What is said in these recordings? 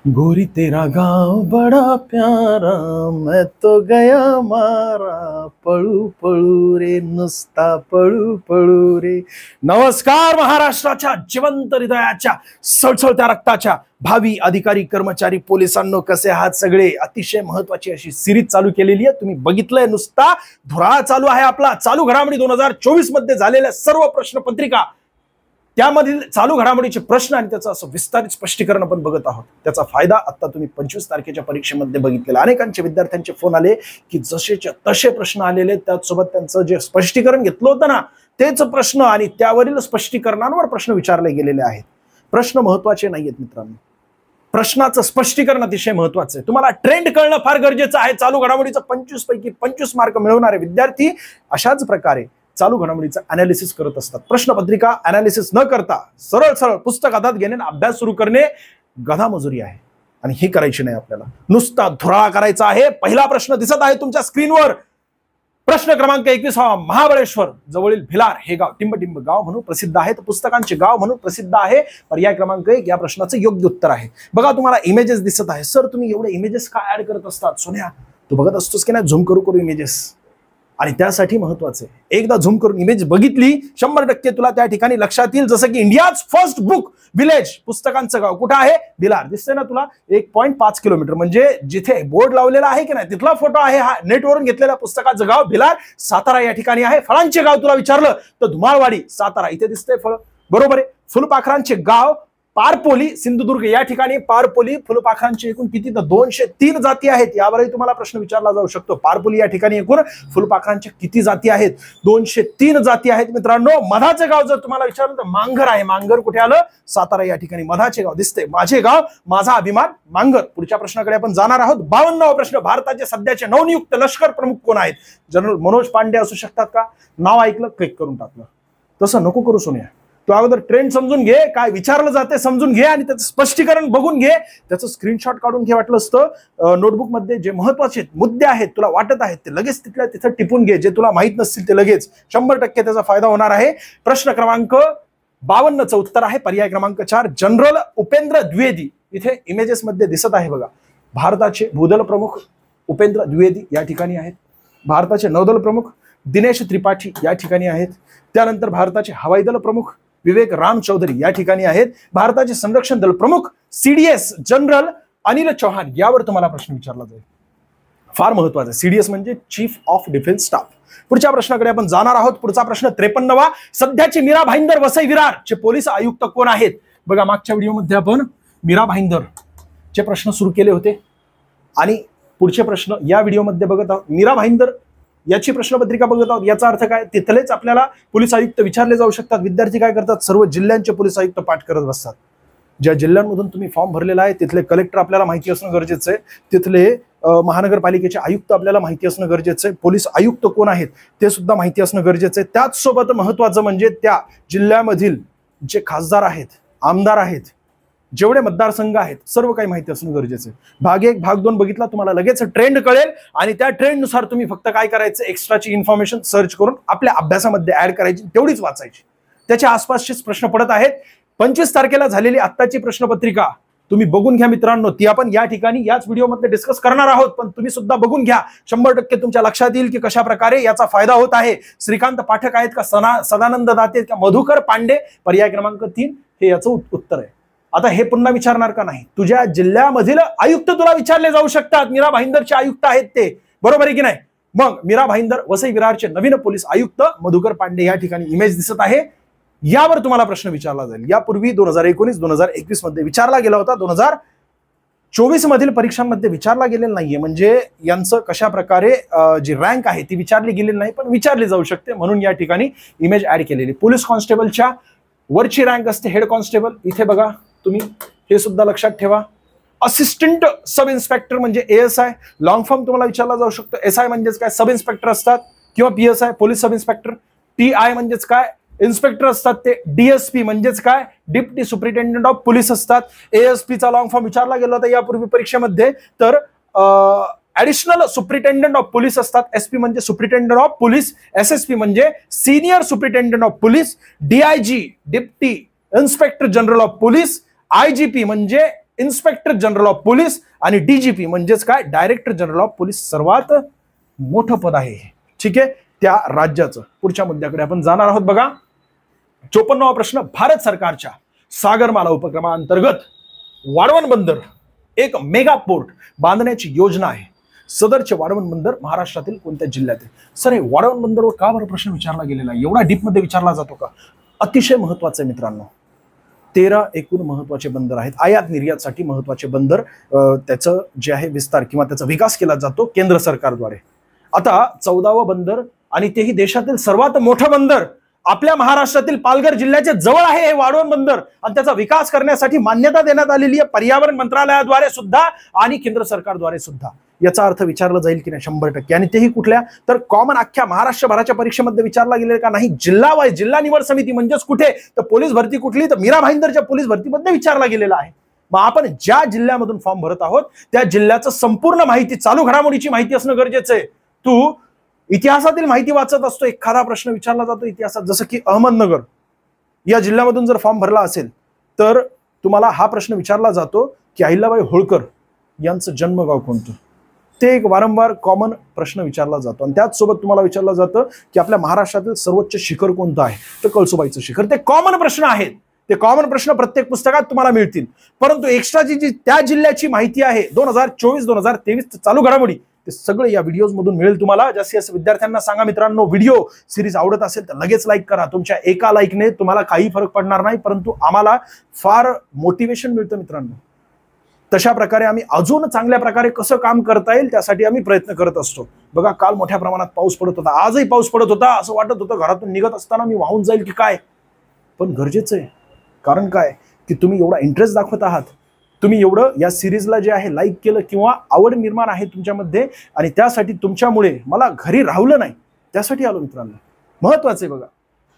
गोरी तेरा गांव बड़ा प्यारा, मैं तो गया मारा, पळू पळू रे नुसता पळू पळू रे. नमस्कार महाराष्ट्राच्या जिवंत हृदयाच्या सळसळत्या रक्ताच्या भावी अधिकारी कर्मचारी पोलिसांनो, कसे आहात सगळे. अतिशय महत्वाची अशी सिरीज चालू केलेली आहे. तुम्ही बघितलंय, नुसता धुराळा चालू आहे आपला. चालू घडामोडी 2024 मध्ये झालेल्या सर्व प्रश्नपत्रिका, त्यामधील चालू घडामोडीचे प्रश्न आणि त्याचं असं विस्तारित स्पष्टीकरण आपण बघत आहोत. त्याचा फायदा आता तुम्ही 25 तारखेच्या परीक्षेमध्ये बघितलेला. अनेकांचे विद्यार्थ्यांचे फोन आले की जसेच्या तसे प्रश्न आलेले, त्याचसोबत त्यांचं जे स्पष्टीकरण घेतलं होतं ना तेच प्रश्न आणि त्यावरील स्पष्टीकरणांवर प्रश्न विचारले गेलेले आहेत. प्रश्न महत्वाचे नाहीयेत मित्रांनो, प्रश्नाचं स्पष्टीकरण अतिशय महत्वाचं आहे. तुम्हाला ट्रेंड कळणं फार गरजेचं आहे. चालू घडामोडीचं 25 पैकी 25 मार्क मिळवणारे विद्यार्थी अशाच प्रकारे चालू घडामोडीचं अनालिसिस करत असतात. प्रश्नपत्रिका अनालिसिस न करता सरळ सरळ पुस्तक हातात घेणे, अभ्यास सुरू करणे गधा मजुरी आहे आणि ही करायची नाही. आपल्याला नुसता धुराळा करायचा आहे. पहिला प्रश्न दिसत आहे तुमच्या स्क्रीनवर. प्रश्न क्रमांक 21. महाबळेश्वर जवळील भिलार हे गाव टिंबटिंब गाव म्हणून प्रसिद्ध आहे, पुस्तकांचे गाव म्हणून प्रसिद्ध आहे. पर्याय क्रमांक 1 या प्रश्नाचं योग्य उत्तर आहे. बघा तुम्हाला इमेजेस दिसत आहे. सर तुम्ही एवढे इमेजेस का ऍड करत असतात? सोन्या तू बघत असतोस की नाही झूम करू करू इमेजेस? आणि त्यासाठी महत्वाचं आहे, एकदा झूम करून इमेज बघितली 100% तुला त्या ठिकाणी लक्षात येईल. जसं की इंडियाज फर्स्ट बुक विलेज, पुस्तकांचं गाव कुठं आहे? भिलार. दिसतंय ना तुला? 1.5 किलोमीटर, म्हणजे जिथे बोर्ड लावलेला आहे की नाही तिथला फोटो आहे हा. नेटवरून घेतलेल्या पुस्तकाचं गाव भिलार, सातारा या ठिकाणी आहे. फळांचे गाव तुला विचारलं तर धुमाळवाडी, सातारा इथे दिसतंय फळ, बरोबर आहे. फुलपाखरांचे गाव पारपोली, सिंधुदुर्ग या ठिकाणी. पारपोली फुलपाखरांची एकूण किती? तर 203 जाती आहेत. यावरही तुम्हाला प्रश्न विचारला जाऊ शकतो. पारपोली या ठिकाणी एकूण फुलपाखरांच्या किती जाती आहेत? 203 जाती आहेत मित्रांनो. मधाचे गाव जर तुम्हाला विचारलं तर मांगर आहे. मांगर कुठे आलं? सातारा या ठिकाणी. मधाचे गाव दिसते. माझे गाव माझा अभिमान मांगर. पुढच्या प्रश्नाकडे आपण जाणार आहोत. 52वा प्रश्न. भारताचे सध्याचे नवनियुक्त लष्कर प्रमुख कोण आहेत? जनरल मनोज पांडे असू शकतात का? नाव ऐकलं क्लिक करून टाकलं. तसं नको करू सोन्या. तू अगोदर ट्रेंड समजून घे, काय विचारलं जाते समजून घे आणि त्याचं स्पष्टीकरण बघून घे. त्याचं स्क्रीनशॉट काढून घे वाटलं असतं. नोटबुक मध्ये जे महत्वाचे मुद्दे आहेत तुला वाटत आहेत ते लगेच तिथल्या तिथं टिपून घे. जे तुला माहित नसतील ते लगेच 100% त्याचा फायदा होणार आहे. प्रश्न क्रमांक 52चं उत्तर आहे पर्याय क्रमांक 4 जनरल उपेंद्र द्विवेदी. इथे इमेजेस मध्ये दिसत आहे बघा. भारताचे भूदल प्रमुख उपेंद्र द्विवेदी या ठिकाणी आहेत. भारताचे नौदल प्रमुख दिनेश त्रिपाठी या ठिकाणी आहेत. त्यानंतर भारताचे हवाई दल प्रमुख विवेक राम चौधरी या ठिकाणी आहेत. भारताचे संरक्षण दल प्रमुख सीडीएस जनरल अनिल चौहान. यावर तुम्हाला प्रश्न विचारला जाईल, फार महत्वाचा. सीडीएस म्हणजे चीफ ऑफ डिफेन्स स्टाफ. पुढच्या प्रश्नाकडे आपण जाणार आहोत. पुढचा प्रश्न 53वा. सध्याचे मीरा भाईंदर वसई विरार चे पोलीस आयुक्त कोण आहेत? बघा मागच्या व्हिडिओमध्ये आपण मीरा भाईंदर चे प्रश्न सुरू केले होते आणि पुढचे प्रश्न या व्हिडिओमध्ये बघत आहोत. मीरा भाईंदर याची प्रश्नपत्रिका बघत आहोत. याचा अर्थ काय? तिथलेच आपल्याला पोलीस आयुक्त विचारले जाऊ शकतात. विद्यार्थी काय करतात? सर्व जिल्ह्यांचे पोलीस आयुक्त पाठ करत बसतात. ज्या जिल्ह्यांमधून तुम्ही फॉर्म भरलेला आहे तिथले कलेक्टर आपल्याला माहिती असणं गरजेचं आहे. तिथले महानगरपालिकेचे आयुक्त आपल्याला माहिती असणं गरजेचं आहे. पोलीस आयुक्त कोण आहेत ते सुद्धा माहिती असणं गरजेचं आहे. त्याचसोबत महत्वाचं म्हणजे त्या जिल्ह्यामधील जे खासदार आहेत, आमदार आहेत, जेवढे मतदारसंघ आहेत सर्व काही माहिती असणं गरजेचं आहे. भाग 1 भाग 2 बघितला तुम्हाला लगेच ट्रेंड कळेल आणि त्या ट्रेंडनुसार तुम्ही फक्त काय करायचं? एक्स्ट्राची इन्फॉर्मेशन सर्च करून आपल्या अभ्यासामध्ये ऍड करायची, तेवढीच वाचायची. त्याच्या आसपासचेच प्रश्न पडत आहेत. 25 तारखेला झालेली आत्ताची प्रश्नपत्रिका तुम्ही बघून घ्या मित्रांनो. ती आपण या ठिकाणी याच व्हिडिओमध्ये डिस्कस करणार आहोत, पण तुम्ही सुद्धा बघून घ्या. 100% तुमच्या लक्षात येईल की कशा प्रकारे याचा फायदा होत आहे. श्रीकांत पाठक आहेत का? सदानंद दाते का? मधुकर पांडे? पर्याय क्रमांक 3 हे याचं उत्तर आहे. आता हे पुन्हा विचारणार का नाही? तुझ्या जिल्ह्यामधील आयुक्त तुला विचारले जाऊ शकतात. मीरा भाईंदरचे आयुक्त आहेत ते, बरोबर आहे की नाही? मग मीरा भाईंदर वसई विरारचे नवीन पोलीस आयुक्त मधुकर पांडे या ठिकाणी इमेज दिसत आहे. यावर तुम्हाला प्रश्न विचारला जाईल. यापूर्वी 2019-2021 मध्ये विचारला गेला होता. 2024 मधील परीक्षांमध्ये विचारला गेलेला नाहीये. म्हणजे यांचं कशा प्रकारे जी रँक आहे ती विचारली गेलेली नाही, पण विचारली जाऊ शकते म्हणून या ठिकाणी इमेज ऍड केलेली. पोलीस कॉन्स्टेबलच्या वरची रँक असते हेड कॉन्स्टेबल. इथे बघा तुम्ही, हे सुद्धा लक्षात ठेवा. असिस्टंट सब इन्स्पेक्टर म्हणजे एएसआय. लॉंग फॉर्म तुम्हाला विचारला जाऊ शकतो. एसआय म्हणजेच काय? सब इन्स्पेक्टर असतात. किंवा PSI police sub inspector. TI म्हणजेच काय? इन्स्पेक्टर असतात ते. डीएसपी म्हणजेच काय? डिप्टी सुप्रिटेंडेंट ऑफ पोलीस असतात. एएसपीचा लॉंग फॉर्म विचारला गेला होता यापूर्वी परीक्षेमध्ये, तर ऍडिशनल सुप्रिटेंडेंट ऑफ पोलीस असतात. एसपी म्हणजे सुप्रिटेंडेंट ऑफ पोलीस. एसएसपी म्हणजे senior superintendent of police. DIG deputy inspector general of police. IGP म्हणजे इन्स्पेक्टर जनरल ऑफ पोलीस आणि डीजीपी म्हणजेच काय डायरेक्टर जनरल ऑफ पोलीस सर्वात मोठं पद आहे, ठीक आहे, त्या राज्याचं. पुढच्या मुद्द्याकडे आपण जाणार आहोत. बघा 54वा प्रश्न, भारत सरकारच्या सागरमाला उपक्रमाअंतर्गत वाढवण बंदर एक मेगा पोर्ट बांधण्याची योजना आहे. सदरचे वाढवण बंदर महाराष्ट्रातील कोणत्या जिल्ह्यात आहे? सर हे वाढवण बंदरवर का बरं प्रश्न विचारला गेलेला आहे? एवढा डीप मध्ये विचारला जातो का? अतिशय महत्वाचं आहे मित्रांनो. 13 एकूण महत्वाचे बंदर आहेत. आयात निर्यातसाठी महत्वाचे बंदर, त्याचं जे आहे विस्तार किंवा त्याचा विकास केला जातो केंद्र सरकारद्वारे. आता 14वं बंदर आणि तेही देशातील सर्वात मोठं बंदर आपल्या महाराष्ट्रातील पालघर जिल्ह्याच्या जवळ आहे हे वाढवण बंदर, आणि त्याचा विकास करण्यासाठी मान्यता देण्यात आलेली आहे पर्यावरण मंत्रालयाद्वारे सुद्धा आणि केंद्र सरकारद्वारे सुद्धा. याचा अर्थ विचारला जाईल की नाही? 100%. आणि तेही कुठल्या? तर कॉमन अख्ख्या महाराष्ट्रभराच्या परीक्षेमध्ये विचारला गेले का नाही? जिल्हा वाईज, जिल्हा निवड समिती म्हणजेच कुठे? तर पोलीस भरती कुठली? तर मीरा भाईंदरच्या पोलीस भरतीमध्ये विचारला गेलेला आहे. मग आपण ज्या जिल्ह्यामधून फॉर्म भरत आहोत त्या जिल्ह्याचं संपूर्ण माहिती, चालू घडामोडीची माहिती असणं गरजेचं आहे. तू इतिहासातील माहिती वाचत असतो, एखादा प्रश्न विचारला जातो इतिहासात, जसं की अहमदनगर या जिल्ह्यामधून जर फॉर्म भरला असेल तर तुम्हाला हा प्रश्न विचारला जातो की अहिल्याबाई होळकर यांचं जन्मगाव कोणतं? ते एक वारंवार कॉमन प्रश्न विचारला जातो. आणि त्याचसोबत तुम्हाला विचारलं जातं की आपल्या महाराष्ट्रातील सर्वोच्च शिखर कोणतं आहे? तर कळसुबाईचं शिखर. ते कॉमन प्रश्न आहेत. ते कॉमन प्रश्न प्रत्येक पुस्तकात तुम्हाला मिळतील. परंतु एक्स्ट्राची जी त्या जिल्ह्याची माहिती आहे 2024-2023 चालू घडामोडी, ते सगळं या व्हिडिओज मधून मिळेल तुम्हाला. जास्तीत जास्त विद्यार्थ्यांना सांगा मित्रांनो, व्हिडिओ सिरीज आवडत असेल तर लगेच लाईक करा. तुमच्या एका लाईकने तुम्हाला काही फरक पडणार नाही, परंतु आम्हाला फार मोटिवेशन मिळतं मित्रांनो. तशा प्रकारे आम्ही अजून चांगल्या प्रकारे कसं काम करता येईल त्यासाठी आम्ही प्रयत्न करत असतो. बघा काल मोठ्या प्रमाणात पाऊस पडत होता, आजही पाऊस पडत होता. असं वाटत होतं घरातून निघत असताना मी वाहून जाईल की काय, पण गरजेचं आहे. कारण काय की तुम्ही एवढा इंटरेस्ट दाखवत आहात, तुम्ही एवढं या सिरीजला जे आहे लाईक केलं किंवा आवड निर्माण आहे तुमच्यामध्ये, आणि त्यासाठी तुमच्यामुळे मला घरी राहलं नाही, त्यासाठी आलो मित्रांनो. महत्वाचं आहे बघा.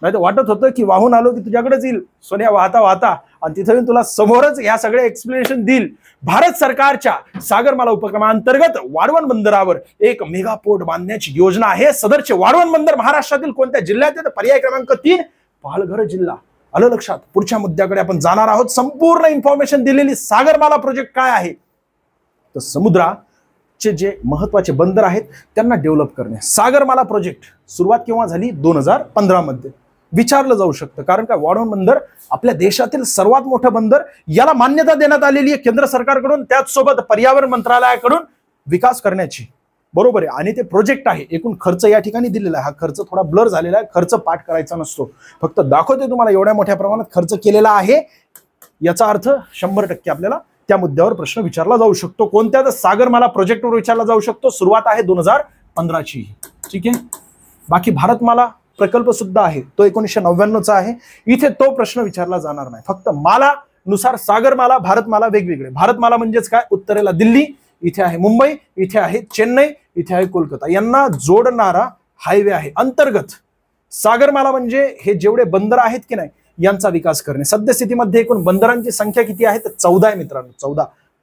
नाही तर वाटत होतं की वाहून आलो की तुझ्याकडेच येईल सोन्या वाहता वाहता, आणि तिथे तुला समोरच या सगळे एक्सप्लेनेशन देईल. भारत सरकारच्या सागरमाला उपक्रमाअंतर्गत वाढवण बंदरावर एक मेगा पोर्ट बांधण्याची योजना आहे. सदरचे वाढवण बंदर महाराष्ट्रातील कोणत्या जिल्ह्यात आहे? तर पर्याय क्रमांक 3 पालघर जिल्हा. आलं लक्षात? पुढच्या मुद्द्याकडे आपण जाणार आहोत. संपूर्ण इन्फॉर्मेशन दिलेली सागरमाला प्रोजेक्ट काय आहे? तर समुद्राचे जे महत्वाचे बंदर आहेत त्यांना डेव्हलप करणे. सागरमाला प्रोजेक्ट सुरुवात केव्हा झाली? 2015 मध्ये. विचारलं जाऊ शकतं कारण काय वाढवण बंदर आपल्या देशातील सर्वात मोठं बंदर, याला मान्यता देण्यात आलेली आहे केंद्र सरकारकडून, त्याचसोबत पर्यावरण मंत्रालयाकडून विकास करण्याची. बरोबर आहे. आणि ते प्रोजेक्ट आहे. एकूण खर्च या ठिकाणी दिलेला आहे. हा खर्च थोडा ब्लर झालेला आहे, खर्च पाठ करायचा नसतो, फक्त दाखवते तुम्हाला एवढ्या मोठ्या प्रमाणात खर्च केलेला आहे. याचा अर्थ 100% आपल्याला त्या मुद्द्यावर प्रश्न विचारला जाऊ शकतो. कोणत्या? तर सागरमाला प्रोजेक्टवर विचारला जाऊ शकतो. सुरुवात आहे 2015 ची. ठीक आहे. बाकी भारतमाला प्रकल्प सुद्धा आहे, तो 1999चा आहे. इथे तो प्रश्न विचारला जाणार नाही. फक्त माला नुसार सागरमाला, भारतमाला वेगवेगळे. भारतमाला म्हणजेच काय? उत्तरेला दिल्ली, इथे आहे मुंबई, इथे आहे चेन्नई, इथे आहे कोलकाता, यांना जोडणारा हायवे आहे अंतर्गत. सागरमाला म्हणजे हे जेवढे बंदर आहेत की नाही यांचा विकास करणे. सद्यस्थितीमध्ये एकूण बंदरांची संख्या किती आहे? तर 14 आहे मित्रांनो.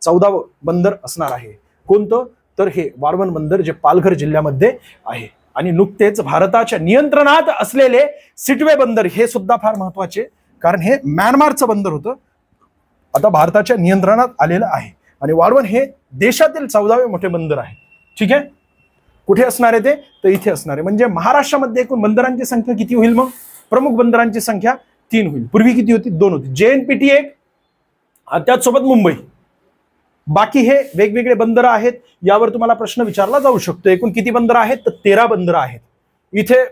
14वं बंदर असणार आहे. कोणतं? तर हे वाढवण बंदर जे पालघर जिल्ह्यामध्ये आहे. आणि नुकतेच भारताच्या नियंत्रणात असलेले सिटवे बंदर, हे सुद्धा फार महत्वाचे, कारण हे म्यानमारचं बंदर होतं, आता भारताच्या नियंत्रणात आलेलं आहे. आणि वाढवण हे देशातील 14वे मोठे बंदर आहे. ठीक आहे. कुठे असणार आहे ते? तर इथे असणार आहे. म्हणजे महाराष्ट्रामध्ये एकूण बंदरांची संख्या किती होईल? मग प्रमुख बंदरांची संख्या 3 होईल. पूर्वी किती होती? 2 होती. JNPT एक, त्याचसोबत मुंबई. बाकी हे वेगवेगळे बंदर आहेत. यावर तुम्हाला प्रश्न विचारला जाऊ शकतो. एकूण किती बंदर आहेत? तर 13 बंदर आहेत. इथे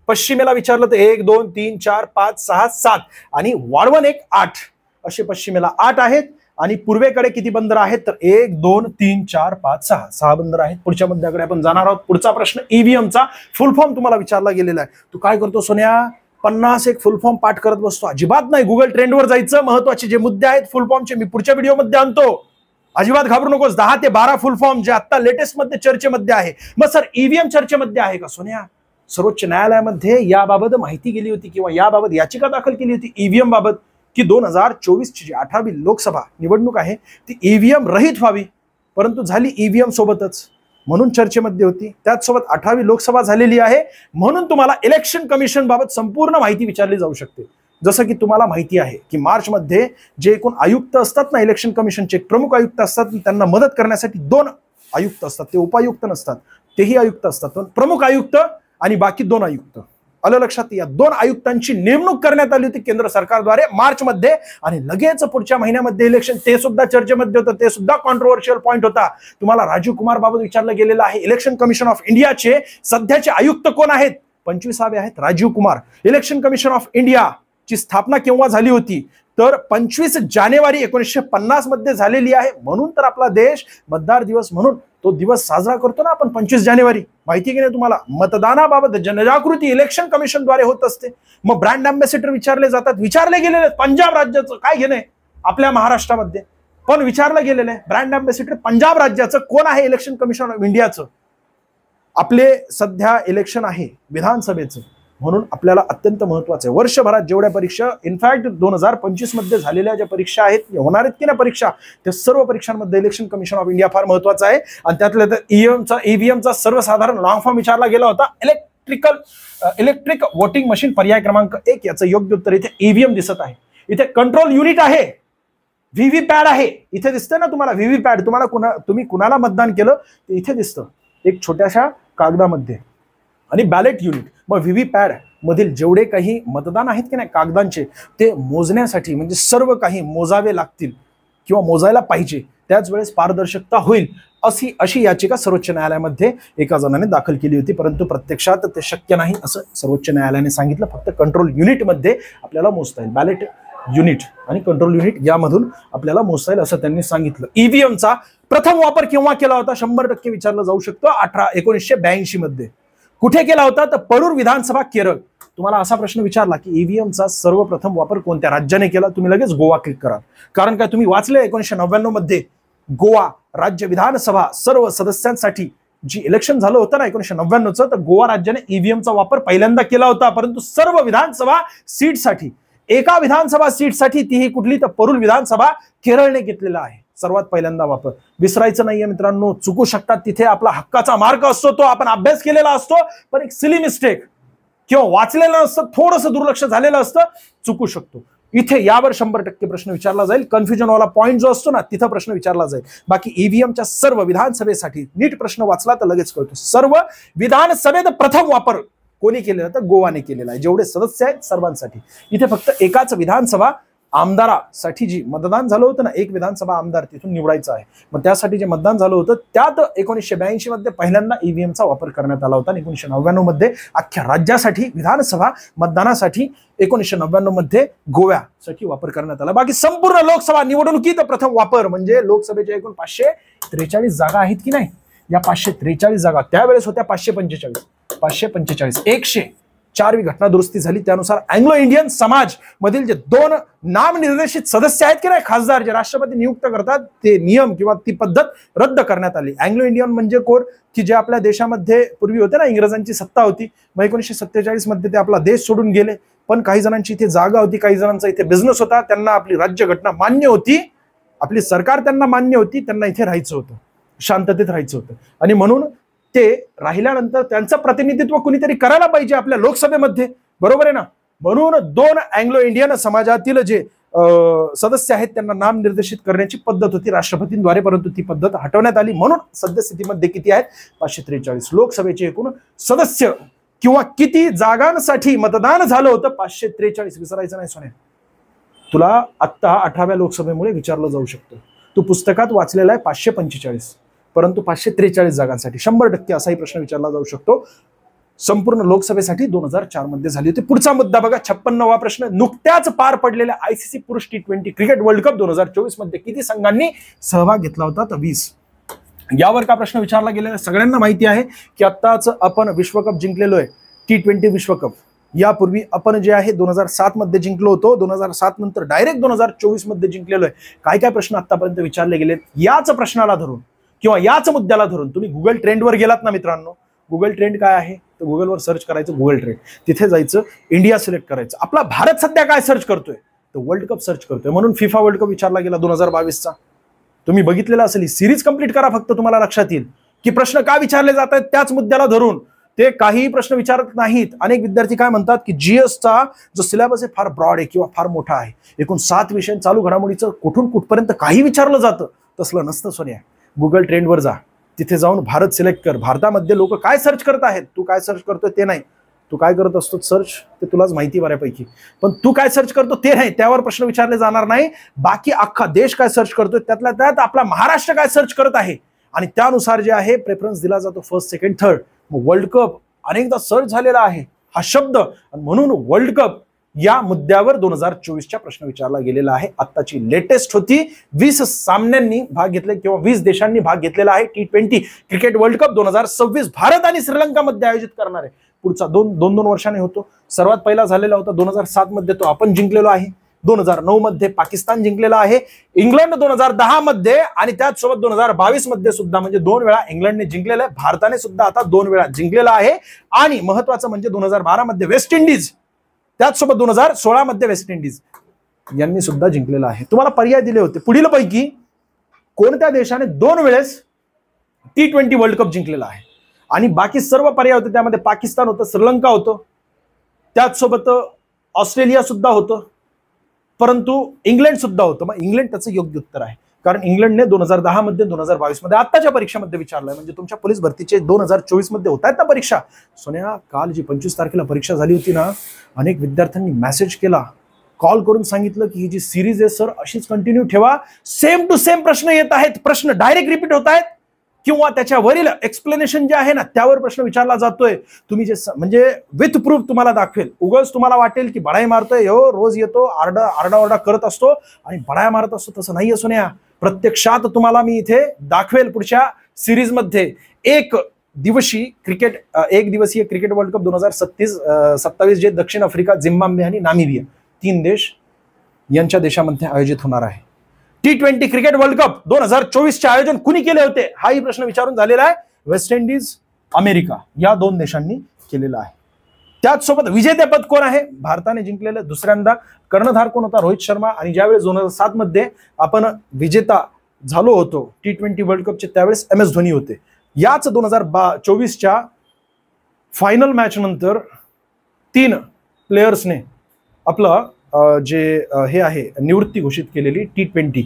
पश्चिमेला विचारलं तर 1 2 3 4 5 6 7 आणि वाढवण एक 8 असे पश्चिमेला 8 आहेत. आणि पूर्वेकडे किती बंदर आहेत? तर 1 2 3 4 5 6 बंदर आहेत. पुढच्या मुद्द्याकडे आपण जाणार आहोत. पुढचा प्रश्न ईव्हीएमचा फुल फॉर्म तुम्हाला विचारला गेलेला आहे. तू काय करतो सोन्या? 50 एक फुल फॉर्म पाठ करत बसतो? अजिबात नाही. गुगल ट्रेंडवर जायचं. महत्वाचे जे मुद्दे आहेत फुल फॉर्मचे मी पुढच्या व्हिडिओमध्ये आणतो. अजिबात घाबरू नकोस. 10 ते 12 फुल फॉर्म जे आता लेटेस्ट मध्ये चर्चेमध्ये आहे. मग सर ईव्हीएम चर्चेमध्ये आहे का? सोन्या, सर्वोच्च न्यायालयामध्ये याबाबत माहिती गेली होती किंवा याबाबत याचिका दाखल केली होती ईव्हीएम बाबत की 2024 ची जी 18वी लोकसभा निवडणूक आहे ती ईव्हीएम रहित व्हावी, परंतु झाली ईव्हीएम सोबतच, म्हणून चर्चेमध्ये होती. त्याचसोबत 18वी लोकसभा झालेली आहे, म्हणून तुम्हाला इलेक्शन कमिशन बाबत संपूर्ण माहिती विचारली जाऊ शकते. जसं की तुम्हाला माहिती आहे की मार्चमध्ये जे एकूण आयुक्त असतात ना, इलेक्शन कमिशनचे प्रमुख आयुक्त असतात, त्यांना मदत करण्यासाठी 2 आयुक्त असतात. ते उपायुक्त नसतात, तेही आयुक्त असतात. पण प्रमुख आयुक्त आणि बाकी 2 आयुक्त, आलं लक्षात. या 2 आयुक्तांची नेमणूक करण्यात आली होती केंद्र सरकारद्वारे मार्चमध्ये, आणि लगेच पुढच्या महिन्यामध्ये इलेक्शन. ते सुद्धा चर्चेमध्ये होतं, ते सुद्धा कॉन्ट्रोवर्शियल पॉईंट होता. तुम्हाला राजीव कुमार बाबत विचारलं गेलेलं आहे. इलेक्शन कमिशन ऑफ इंडियाचे सध्याचे आयुक्त कोण आहेत? 25वे आहेत Rajiv Kumar. Election commission of India ची स्थापना केव्हा झाली होती? तर 25 जानेवारी 1950 मध्ये झालेली आहे. म्हणून तर आपला देश मतदार दिवस म्हणून तो दिवस साजरा करतो ना आपण 25 जानेवारी. माहिती की नाही तुम्हाला? मतदानाबाबत जनजागृती इलेक्शन कमिशनद्वारे होत असते. मग ब्रँड अँबॅसेडर विचारले जातात, विचारले गेलेले. पंजाब राज्याचं काय घेणं आहे आपल्या महाराष्ट्रामध्ये, पण विचारलं गेलेलं आहे. ब्रँड अँबॅसेडर पंजाब राज्याचं कोण आहे इलेक्शन कमिशन ऑफ इंडियाचं? आपले सध्या इलेक्शन आहे विधानसभेचं, म्हणून आपल्याला अत्यंत महत्वाचं आहे. वर्षभरात जेवढ्या परीक्षा, इनफॅक्ट 2025 मध्ये झालेल्या ज्या परीक्षा आहेत, होणार आहेत की नाही परीक्षा, त्या सर्व परीक्षांमध्ये इलेक्शन कमिशन ऑफ इंडिया फार महत्वाचं आहे. आणि त्यातल्या त्यात ईव्हीएमचा सर्वसाधारण लॉंग फॉर्म विचारला गेला होता. इलेक्ट्रिक वोटिंग मशीन पर्याय क्रमांक 1, याचं योग्य उत्तर इथे ईव्हीएम दिसत आहे. इथे कंट्रोल युनिट आहे, व्हीव्हीपॅड आहे. इथे दिसतं ना तुम्हाला व्हीव्हीपॅड. तुम्ही कुणाला मतदान केलं ते इथे दिसतं एक छोट्याशा कागदामध्ये. आणि बॅलेट युनिट, मग व्हीव्हीपॅड मधील जेवढे काही मतदान आहेत की नाही कागदांचे, ते मोजण्यासाठी म्हणजे सर्व काही मोजावे लागतील किंवा मोजायला पाहिजे, त्याच वेळेस पारदर्शकता होईल अशी याचिका सर्वोच्च न्यायालयामध्ये एका जणाने दाखल केली होती. परंतु प्रत्यक्षात ते शक्य नाही असं सर्वोच्च न्यायालयाने सांगितलं. फक्त कंट्रोल युनिटमध्ये आपल्याला मोजता येईल. बॅलेट युनिट आणि कंट्रोल युनिट यामधून आपल्याला मोजता येईल असं त्यांनी सांगितलं. ईव्हीएमचा प्रथम वापर केव्हा केला होता? 100% विचारलं जाऊ शकतो. 1982 मध्ये. कुठे केला होता? तर परूर विधानसभा, केरळ. तुम्हाला असा प्रश्न विचारला की ईव्हीएमचा सर्वप्रथम वापर कोणत्या राज्याने केला, तुम्ही लगेच गोवा क्लिक करा. कारण काय तुम्ही वाचले 1999 मध्ये गोवा राज्य विधानसभा सर्व सदस्यांसाठी जी इलेक्शन झालं होतं ना 1999चं, तर गोवा राज्याने ईव्हीएमचा वापर पहिल्यांदा केला होता. परंतु सर्व विधानसभा सीटसाठी, एका विधानसभा सीटसाठी, तीही कुठली तर परूर विधानसभा, केरळने घेतलेला आहे सर्वात पहिल्यांदा वापर. विसरायचं नाहीये मित्रांनो. चुकू शकतात तिथे, आपला हक्काचा मार्ग असतो, तो आपण अभ्यास केलेला असतो, पण एक सिली मिस्टेक किंवा वाचलेलं नसतं, थोडंसं दुर्लक्ष झालेलं असतं, चुकू शकतो. इथे यावर 100% प्रश्न विचारला जाईल. कन्फ्युजन वाला पॉईंट जो असतो ना, तिथं प्रश्न विचारला जाईल. बाकी ईव्हीएमच्या सर्व विधानसभेसाठी नीट प्रश्न वाचला तर लगेच कळतो. सर्व विधानसभेत प्रथम वापर कोणी केलेला? तर गोवाने केलेला आहे. जेवढे सदस्य आहेत सर्वांसाठी. इथे फक्त एकाच विधानसभा आमदारासाठी जी मतदान झालं होतं ना, एक विधानसभा आमदार तिथून निवडायचं आहे. मग त्यासाठी जे मतदान झालं होतं त्यात 1982 मध्ये पहिल्यांदा ईव्हीएमचा वापर करण्यात आला होता. 1999 मध्ये अख्ख्या राज्यासाठी विधानसभा मतदानासाठी 1999 मध्ये गोव्यासाठी वापर करण्यात आला. बाकी संपूर्ण लोकसभा निवडणुकीत प्रथम वापर म्हणजे लोकसभेच्या एकूण 543 जागा आहेत की नाही, या 543 जागा त्यावेळेस होत्या 545. 104वी घटना दुरुस्ती झाली. त्यानुसार अँग्लो इंडियन समाज मधील जे 2 नामनिर्देशित सदस्य आहेत की नाही खासदार, जे राष्ट्रपती नियुक्त करतात, ते नियम किंवा ती पद्धत रद्द करण्यात आली. अँग्लो इंडियन म्हणजे कोण? की जे आपल्या देशामध्ये पूर्वी होते ना, इंग्रजांची सत्ता होती. मग 1947 मध्ये ते आपला देश सोडून गेले. पण काही जणांची इथे जागा होती, काही जणांचा इथे बिझनेस होता, त्यांना आपली राज्यघटना मान्य होती, आपली सरकार त्यांना मान्य होती, त्यांना इथे राहायचं होतं, शांततेत राहायचं होतं. आणि म्हणून ते राहिल्यानंतर त्यांचं प्रतिनिधित्व कुणीतरी करायला पाहिजे आपल्या लोकसभेमध्ये, बरोबर आहे ना. म्हणून 2 अँग्लो इंडियन समाजातील जे सदस्य आहेत त्यांना नाम निर्देशित करण्याची पद्धत होती राष्ट्रपतींद्वारे, परंतु ती पद्धत हटवण्यात आली. म्हणून सद्यस्थितीमध्ये किती आहेत? 543. लोकसभेचे एकूण सदस्य किंवा किती जागांसाठी मतदान झालं होतं? 543. विसरायचं नाही सोन्या. तुला आत्ता 18व्या लोकसभेमुळे विचारलं जाऊ शकतं. तू पुस्तकात वाचलेला आहे 545, परंतु 543 जागांसाठी 100% असाही प्रश्न विचारला जाऊ शकतो. संपूर्ण लोकसभेसाठी 2004 मध्ये झाली होती. पुढचा मुद्दा बघा, 56वा प्रश्न. नुकत्याच पार पडलेल्या आयसीसी पुरुष T20 क्रिकेट वर्ल्ड कप 2024 मध्ये किती संघांनी सहभाग घेतला होता? तर 20. यावर का प्रश्न विचारला गेलेला? सगळ्यांना माहिती आहे की आत्ताच आपण विश्वकप जिंकलेलो आहे, T20 विश्वकप. यापूर्वी आपण जे आहे 2007 मध्ये जिंकलो होतो, 2007 नंतर डायरेक्ट 2024 मध्ये जिंकलेलो आहे. काय काय प्रश्न आतापर्यंत विचारले गेलेत याच प्रश्नाला धरून किंवा याच मुद्द्याला धरून तुम्ही गुगल ट्रेंडवर गेलात ना मित्रांनो, गुगल ट्रेंड काय आहे तर गुगलवर सर्च करायचं गुगल ट्रेंड, तिथे जायचं, इंडिया सिलेक्ट करायचं. आपला भारत सध्या काय सर्च करतोय तर वर्ल्ड कप सर्च करतोय. म्हणून फिफा वर्ल्ड कप विचारला गेला 2022चा. तुम्ही बघितलेला असेल, सिरीज कंप्लीट करा फक्त, तुम्हाला लक्षात येईल की प्रश्न का विचारले जात आहेत त्याच मुद्द्याला धरून. ते काही प्रश्न विचारत नाहीत. अनेक विद्यार्थी काय म्हणतात की जीएसचा जो सिलेबस आहे फार ब्रॉड आहे किंवा फार मोठा आहे, एकूण 7 विषय चालू घडामोडीचं कुठून कुठपर्यंत काही विचारलं जातं. तसलं नसतं सोनिया. गुगल ट्रेंडवर जा, तिथे जाऊन भारत सिलेक्ट कर. भारतामध्ये लोक काय सर्च करत आहेत, तू काय सर्च करतोय ते नाही, तू काय करत असतो सर्च ते तुलाच माहिती बऱ्यापैकी, पण तू काय सर्च करतो ते नाही, त्यावर प्रश्न विचारले जाणार नाही. बाकी अख्खा देश काय सर्च करतोय त्यातल्या त्यात आपला महाराष्ट्र काय सर्च करत आहे आणि त्यानुसार जे आहे प्रेफरन्स दिला जातो first, second, third. World cup अनेकदा सर्च झालेला आहे हा शब्द, म्हणून वर्ल्ड कप या मुद्द्यावर 2024च्या प्रश्न विचारला गेलेला आहे. आत्ताची लेटेस्ट होती. 20 सामन्यांनी भाग घेतले किंवा 20 देशांनी भाग घेतलेला आहे T20 cricket world cup 2026 Bharat आणि श्रीलंका मध्ये आयोजित करणार आहे. पुढचा दोन वर्षांनी होतो. सर्वात पहिला झालेला होता 2007 मध्ये, तो आपण जिंकलेलो आहे. 2009 मध्ये पाकिस्तान जिंकलेला आहे, इंग्लंड 2010 मध्ये आणि त्याचसोबत 2022 मध्ये सुद्धा, म्हणजे 2 वेळा इंग्लंडने जिंकलेला आहे. भारताने सुद्धा आता 2 वेळा जिंकलेला आहे. आणि महत्वाचं म्हणजे 2012 मध्ये वेस्ट इंडिज, त्याचसोबत 2016 मध्ये वेस्ट इंडिज यांनी सुद्धा जिंकलेला आहे. तुम्हाला पर्याय दिले होते, पुढील पैकी कोणत्या देशाने 2 वेळेस T20 वर्ल्ड कप जिंकलेला आहे, आणि बाकी सर्व पर्याय होते. त्यामध्ये पाकिस्तान होतं, श्रीलंका होतं, त्याचसोबत ऑस्ट्रेलिया सुद्धा होतं, परंतु इंग्लंड सुद्धा होतं. मग इंग्लंड त्याचं योग्य उत्तर आहे, कारण इंग्लंडने 2010 मध्ये 2022 मध्ये आत्ताच्या परीक्षेमध्ये विचारलंय. म्हणजे तुमच्या पोलीस भरतीचे 2024 मध्ये होत आहेत ना परीक्षा. सोन्या, काल जी 25 तारखेला परीक्षा झाली होती ना, अनेक विद्यार्थ्यांनी मेसेज केला, कॉल करून सांगितलं की ही जी सिरीज आहे सर अशीच कंटिन्यू ठेवा, सेम टू सेम प्रश्न येत आहेत, प्रश्न डायरेक्ट रिपीट होत आहेत, किंवा त्याच्यावरील एक्सप्लेनेशन जे आहे ना त्यावर प्रश्न विचारला जातोय. तुम्ही जे म्हणजे विथ प्रूफ तुम्हाला दाखवेल. उगाच तुम्हाला वाटेल की बडाई मारतोय, हो रोज येतो आरडाओरडा करत असतो आणि बडाया मारत असतो, तसं नाहीये सोन्या. प्रत्यक्षात तुम्हाला मी इथे दाखवेल पुढच्या सिरीज मध्ये. एक दिवसीय क्रिकेट वर्ल्ड कप 2027 जे दक्षिण आफ्रिका, झिम्बाब्वे आणि नामिबिया 3 देश यांच्या देशामध्ये आयोजित होणार आहे. T20 क्रिकेट वर्ल्ड कप 2024चे आयोजन कुणी केले होते हाही प्रश्न विचारून झालेला आहे. वेस्ट इंडिज, अमेरिका या 2 देशांनी केलेला आहे. त्याचसोबत विजेतेपद कोण आहे, भारताने जिंकलेलं दुसऱ्यांदा. कर्णधार कोण होता, रोहित शर्मा. आणि ज्यावेळेस 2007 मध्ये आपण विजेता झालो होतो T20 वर्ल्ड कपचे, त्यावेळेस MS धोनी होते. याच 2024च्या फायनल मॅच नंतर 3 प्लेयर्सने आपलं जे हे आहे निवृत्ती घोषित केलेली T20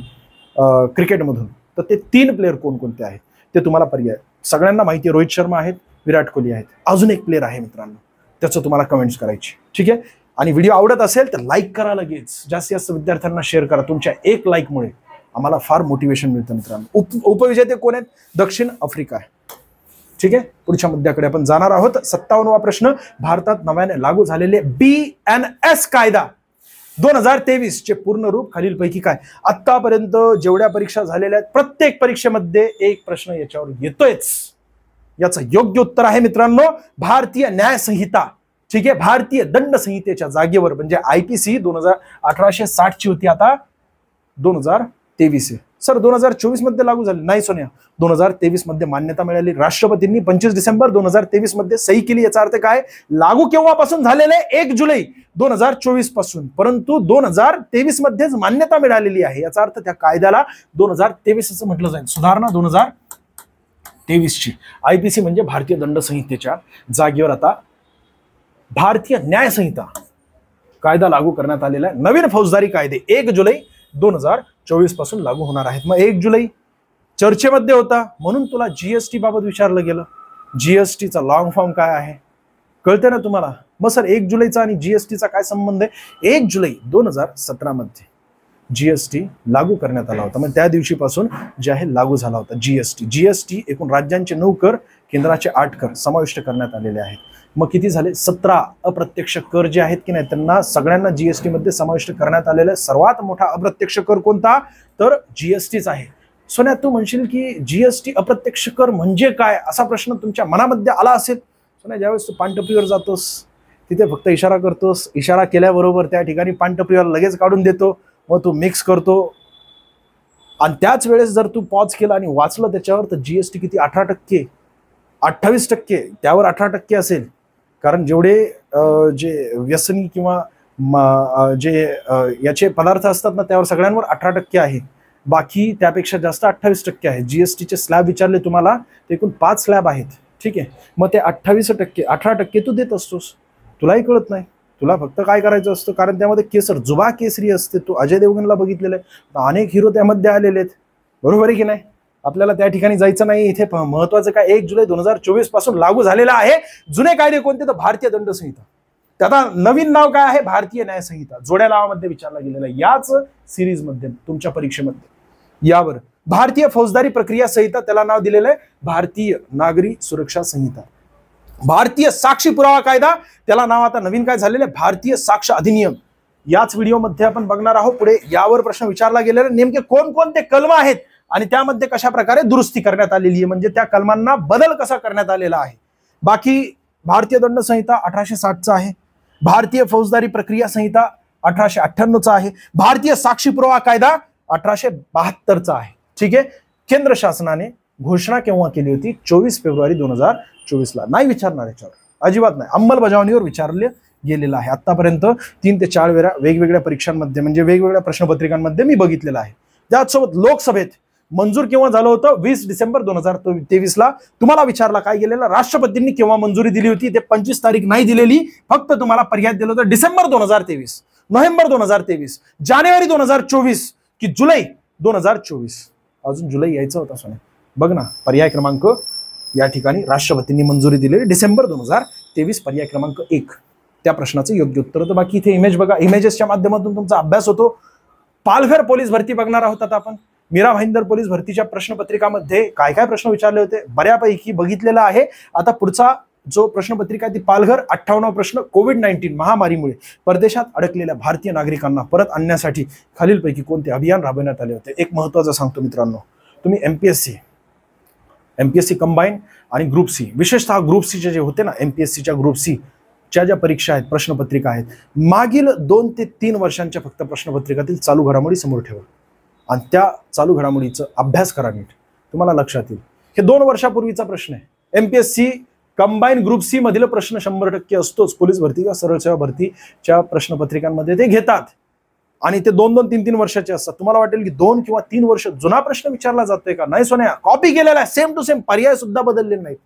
क्रिकेटमधून. तर ते 3 प्लेयर कोणकोणते आहेत ते तुम्हाला पर्याय सगळ्यांना माहिती आहे. रोहित शर्मा आहेत, विराट कोहली आहेत, अजून एक प्लेयर आहे मित्रांनो, त्याचं तुम्हाला कमेंट्स करायची. ठीक आहे. आणि व्हिडिओ आवडत असेल तर लाईक करा, लगेच जास्तीत जास्त विद्यार्थ्यांना शेअर करा. तुमच्या 1 लाईकमुळे आम्हाला फार मोटिवेशन मिळतं मित्रांनो. उपविजेते कोण आहेत, दक्षिण आफ्रिका आहे. ठीक आहे. पुढच्या मुद्द्याकडे आपण जाणार आहोत. 57वा प्रश्न, भारतात नव्याने लागू झालेले BNS कायदा 2023 चे पूर्ण रूप खालीलपैकी काय. आतापर्यंत जेवढ्या परीक्षा झालेल्या आहेत प्रत्येक परीक्षेमध्ये एक प्रश्न याच्यावर येतोयच. याचं योग्य उत्तर आहे मित्रांनो भारतीय न्याय संहिता. ठीक आहे. भारतीय दंड संहितेच्या जागेवर, म्हणजे IPC 1860 ची होती, आता 2023 आहे. सर 2024 मध्ये लागू झाली नाही सोनिया, 2023 मध्ये मान्यता मिळाली. राष्ट्रपतींनी 25 डिसेंबर 2023 मध्ये सही केली. याचा अर्थ काय, लागू केव्हापासून झालेले 1 जुलै 2024 पासून, परंतु 2023 मध्येच मान्यता मिळालेली आहे. याचा अर्थ त्या कायद्याला 2023 असं म्हटलं जाईल. सुधारणा 2023 ची. IPC म्हणजे भारतीय दंड संहितेच्या जागेवर आता भारतीय न्याय संहिता कायदा लागू करण्यात आलेला आहे. नवीन फौजदारी कायदे 1 जुलै 2024 पासून लागू होणार आहेत. मग 1 जुलै चर्चेमध्ये होता म्हणून तुला GST बाबत विचारलं गेलं. GSTचा लॉंग फॉर्म काय आहे कळते ना तुम्हाला. मग सर 1 जुलैचा आणि GSTचा काय संबंध आहे. 1 जुलै 2017 मध्ये GST लागू करण्यात आला होता. मग त्या दिवशीपासून जे आहे लागू झाला होता GST. एकूण राज्यांचे 9 कर, केंद्राचे 8 कर समाविष्ट करण्यात आलेले आहेत. मग किती झाले, 17 अप्रत्यक्ष कर जे आहेत की नाही त्यांना सगळ्यांना GST मध्ये समाविष्ट करण्यात आलेलं आहे. सर्वात मोठा अप्रत्यक्ष कर कोणता, तर GSTच आहे. सोन्या, तू म्हणशील की GST अप्रत्यक्ष कर म्हणजे काय, असा प्रश्न तुमच्या मनामध्ये आला असेल. सोन्या, ज्यावेळेस तू पानटपरीवर जातोस तिथे फक्त इशारा करतोस, इशारा केल्याबरोबर त्या ठिकाणी पानटपरीवर लगेच काढून देतो, मग तू मिक्स करतो. आणि त्याच वेळेस जर तू पॉज केला आणि वाचलं त्याच्यावर, तर GST किती, 18%, 28%, त्यावर 18% असेल. कारण जेवढे जे व्यसनी किंवा जे याचे पदार्थ असतात ना त्यावर सगळ्यांवर 18% आहे. बाकी त्यापेक्षा जास्त 28% आहे. GSTचे स्लॅब विचारले तुम्हाला, ते एकूण 5 स्लॅब आहेत. ठीक आहे, मग ते 28% 18% तू देत असतोस, तुलाही कळत नाही. तुला फक्त काय करायचं असतं, कारण त्यामध्ये केसर जुबा केसरी असते. तू अजय देवगणला बघितलेलं आहे, अनेक हिरो त्यामध्ये आलेले आहेत, बरोबर आहे की नाही. आपल्याला त्या ठिकाणी जायचं नाही. इथे महत्वाचं काय, 1 जुलै 2024 पासून लागू झालेला आहे जुने कायदे कोणते, तर भारतीय दंड संहिता. त्याचा नवीन नाव काय आहे, भारतीय न्याय संहिता. जोड्या नावामध्ये विचारला गेलेला याच सिरीजमध्ये तुमच्या परीक्षेमध्ये. यावर भारतीय फौजदारी प्रक्रिया संहिता, त्याला नाव दिलेलं आहे भारतीय नागरी सुरक्षा संहिता. भारतीय साक्षी पुरावा कायदा, त्याला नाव आता नवीन काय झालेलं आहे, भारतीय साक्ष अधिनियम. याच व्हिडिओमध्ये आपण बघणार आहोत. पुढे यावर प्रश्न विचारला गेलेला, नेमके कोणकोणते कलम आहेत आणि त्यामध्ये कशा प्रकारे दुरुस्ती करण्यात आलेली आहे, म्हणजे त्या कलमांना बदल कसा करण्यात आलेला आहे. बाकी भारतीय दंड संहिता 1860चा आहे, भारतीय फौजदारी प्रक्रिया संहिता 1898चा आहे, भारतीय साक्षी पुरावा कायदा 1872चा आहे. ठीक आहे. केंद्र शासनाने घोषणा केव्हा केली होती, 24 फेब्रुवारी 2024ला. नाही विचारणार याच्यावर, अजिबात नाही. अंमलबजावणीवर विचारले गेलेलं आहे. आतापर्यंत 3 ते 4 वेळा वेगवेगळ्या परीक्षांमध्ये, म्हणजे वेगवेगळ्या प्रश्नपत्रिकांमध्ये मी बघितलेलं आहे. त्याचसोबत लोकसभेत मंजूर केव्हा झालं होतं, 20 डिसेंबर 2023ला. तुम्हाला विचारला काय गेलेलं, राष्ट्रपतींनी केव्हा मंजुरी दिली होती, ते 25 तारीख नाही दिलेली, फक्त तुम्हाला पर्याय दिलं होतं डिसेंबर 2023, नोव्हेंबर 2023, जानेवारी 2024 की जुलै 2024. अजून जुलै यायचं होता सोने. बघ ना, पर्याय क्रमांक या ठिकाणी राष्ट्रपतींनी मंजुरी दिलेली डिसेंबर 2023, पर्याय क्रमांक 1 त्या प्रश्नाचं योग्य उत्तर होतं. बाकी इथे इमेज बघा, इमेजेसच्या माध्यमातून तुमचा अभ्यास होतो. पालघर पोलीस भरती बघणार आहोत आता आपण. मीरा भाईंदर पोलीस भरतीच्या प्रश्नपत्रिकामध्ये काय काय प्रश्न विचारले होते बऱ्यापैकी बघितलेला आहे. आता पुढचा जो प्रश्नपत्रिका ती पालघर 58 प्रश्न, कोविड-19 महामारीमुळे परदेशात अडकलेल्या भारतीय नागरिकांना परत आणण्यासाठी खालीलपैकी कोणते अभियान राबवण्यात आले होते. एक महत्त्वाचं सांगतो मित्रांनो, तुम्ही एमपीएससी कंबाईन आणि ग्रुप सी, विशेषतः ग्रुप सीचे जे होते ना, एमपीएससीच्या ग्रुप सी च्या ज्या परीक्षा आहेत, प्रश्नपत्रिका आहेत, मागील 2 ते 3 वर्षांच्या फक्त प्रश्नपत्रिकातील चालू घडामोडी समोर ठेवा आणि त्या चालू घडामोडीचा अभ्यास करा नीट, तुम्हाला लक्षात येईल. हे 2 वर्षापूर्वीचा प्रश्न आहे. एमपीएससी कंबाईन ग्रुप सी मधील प्रश्न 100% असतोच. पोलीस भरती किंवा सरळ सेवा भरतीच्या प्रश्नपत्रिकांमध्ये ते घेतात आणि ते 2-2, 3-3 वर्षाचे असतात. तुम्हाला वाटेल की 2 किंवा 3 वर्ष जुना प्रश्न विचारला जातोय का, नाही सोन्या, कॉपी केलेला आहे, सेम टू सेम, पर्याय सुद्धा बदलले नाहीत.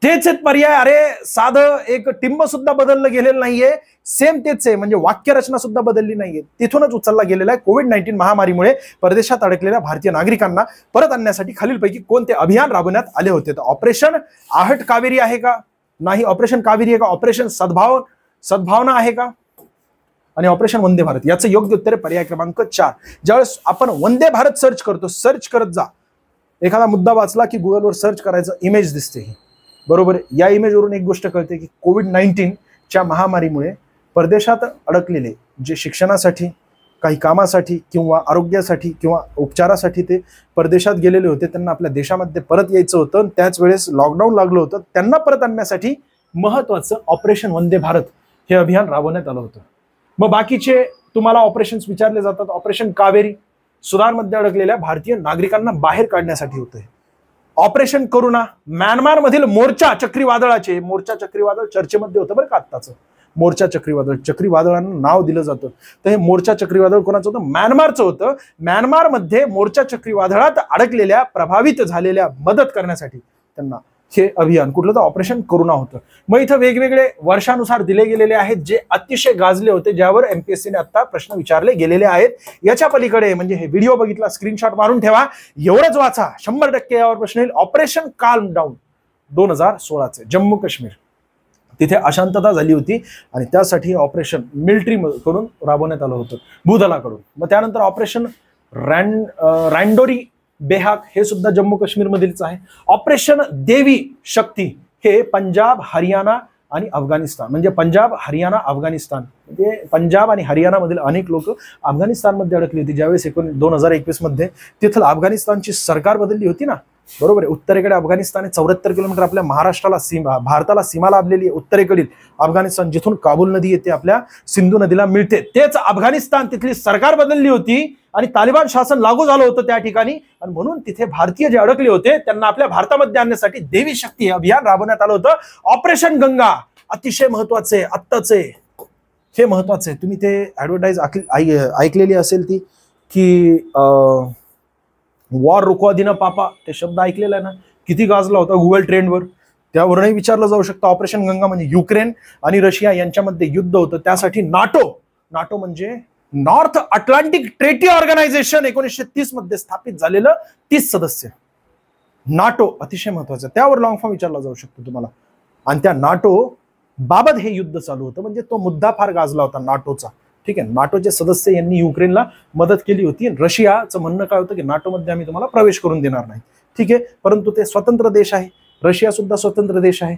तेच आहेत पर्याय. अरे साधं एक टिंब सुद्धा बदललं गेलेलं नाहीये, सेम तेच आहे. म्हणजे वाक्यरचना सुद्धा बदलली नाहीये. तिथूनच उचलला गेलेला आहे. कोविड-19 महामारीमुळे परदेशात अडकलेल्या भारतीय नागरिकांना परत आणण्यासाठी खालीलपैकी कोणते अभियान राबवण्यात आले होते. तर ऑपरेशन आहट कावेरी आहे का, नाही. ऑपरेशन कावेरी आहे का, ऑपरेशन सद्भावना आहे का, आणि ऑपरेशन वंदे भारत. याचं योग्य उत्तर पर्याय क्रमांक 4. ज्यावेळेस आपण वंदे भारत सर्च करतो, सर्च करत जा, एखादा मुद्दा वाचला की गुगलवर सर्च करायचं, इमेज दिसते ही, बरोबर. या इमेजवरून एक गोष्ट कळते की कोविड-19च्या महामारीमुळे परदेशात अडकलेले जे शिक्षणासाठी, काही कामासाठी किंवा आरोग्यासाठी किंवा उपचारासाठी ते परदेशात गेलेले होते, त्यांना आपल्या देशामध्ये परत यायचं होतं. त्याच वेळेस लॉकडाऊन लागलं होतं. त्यांना परत आणण्यासाठी महत्वाचं ऑपरेशन वंदे भारत हे अभियान राबवण्यात आलं होतं. मग बाकीचे तुम्हाला ऑपरेशन्स विचारले जातात. ऑपरेशन कावेरी सुदानमध्ये अडकलेल्या भारतीय नागरिकांना बाहेर काढण्यासाठी होतं. ऑपरेशन करुणा म्यानमार मधील मोर्चा चक्रीवादळाचे, मोर्चा चक्रीवादळ चर्चेमध्ये होतं बरं का आत्ताचं. मोर्चा चक्रीवादळ, चक्रीवादळांना नाव दिलं जातं. तर हे मोर्चा चक्रीवादळ कोणाचं होतं, म्यानमारचं होतं. म्यानमारमध्ये मोर्चा चक्रीवादळात अडकलेल्या, प्रभावित झालेल्या मदत करण्यासाठी त्यांना हे अभियान कुठलं तर ऑपरेशन करुणा होतं. मग इथं वेगवेगळे वर्षानुसार दिले गेलेले आहेत जे अतिशय गाजले होते, ज्यावर एमपीएससीने आता प्रश्न विचारले गेलेले आहेत. याच्या पलीकडे म्हणजे हे व्हिडिओ बघितला, स्क्रीनशॉट मारून ठेवा, एवढंच वाचा, 100% यावर प्रश्न येईल. ऑपरेशन काल्म डाऊन 2016चे जम्मू काश्मीर, तिथे अशांतता झाली होती आणि त्यासाठी ऑपरेशन मिलिटरी कडून राबवण्यात आलं होतं, भूदलाकडून. मग त्यानंतर ऑपरेशन रँडोरी बेहाक हे सुद्धा जम्मू काश्मीर मधीलच आहे. ऑपरेशन देवी शक्ती हे पंजाब, हरियाणा आणि अफगाणिस्तान, म्हणजे पंजाब, हरियाणा, अफगाणिस्तान, म्हणजे पंजाब आणि हरियाणा मधील अनेक लोक अफगाणिस्तानमध्ये अडकली होती. ज्यावेळेस 2021 मध्ये तिथं अफगाणिस्तानची सरकार बदलली होती ना, बरोबर आहे. उत्तरेकडे अफगाणिस्तान आहे, 74 किलोमीटर आपल्या महाराष्ट्राला भारताला सीमा लाभलेली आहे. उत्तरेकडील अफगाणिस्तान, जिथून काबूल नदी येते, आपल्या सिंधू नदीला मिळते, तेच अफगाणिस्तान, तिथली सरकार बदलली होती आणि तालिबान शासन लागू झालं होतं त्या ठिकाणी. आणि म्हणून तिथे भारतीय जे अडकले होते त्यांना आपल्या भारतामध्ये आणण्यासाठी देवी शक्ती हे अभियान राबवण्यात आलं होतं. ऑपरेशन गंगा अतिशय महत्वाचे, आत्ताचे हे महत्वाचे आहे. तुम्ही ते ऍडव्हर्टाईज ऐकलेली असेल ती, की वॉर रुकवा दिन पापा, ते शब्द ऐकलेला आहे ना, किती गाजला होता गुगल ट्रेंडवर. त्यावरूनही विचारलं जाऊ शकतं. ऑपरेशन गंगा म्हणजे युक्रेन आणि रशिया यांच्यामध्ये युद्ध होतं, त्यासाठी नाटो म्हणजे नॉर्थ अटलांटिक ट्रेटी ऑर्गनायझेशन 1930 मध्ये स्थापित झालेलं 30 सदस्य नाटो अतिशय महत्वाचं. त्यावर लॉंग फॉर्म विचारला जाऊ शकतो तुम्हाला. आणि त्या नाटो बाबत हे युद्ध चालू होतं, म्हणजे तो मुद्दा फार गाजला होता नाटोचा. ठीक आहे, नाटोचे सदस्य यांनी युक्रेनला मदत केली होती. रशियाचं म्हणणं काय होतं की नाटोमध्ये आम्ही तुम्हाला प्रवेश करून देणार नाही. ठीक आहे, परंतु ते स्वतंत्र देश आहे, रशिया सुद्धा स्वतंत्र देश आहे,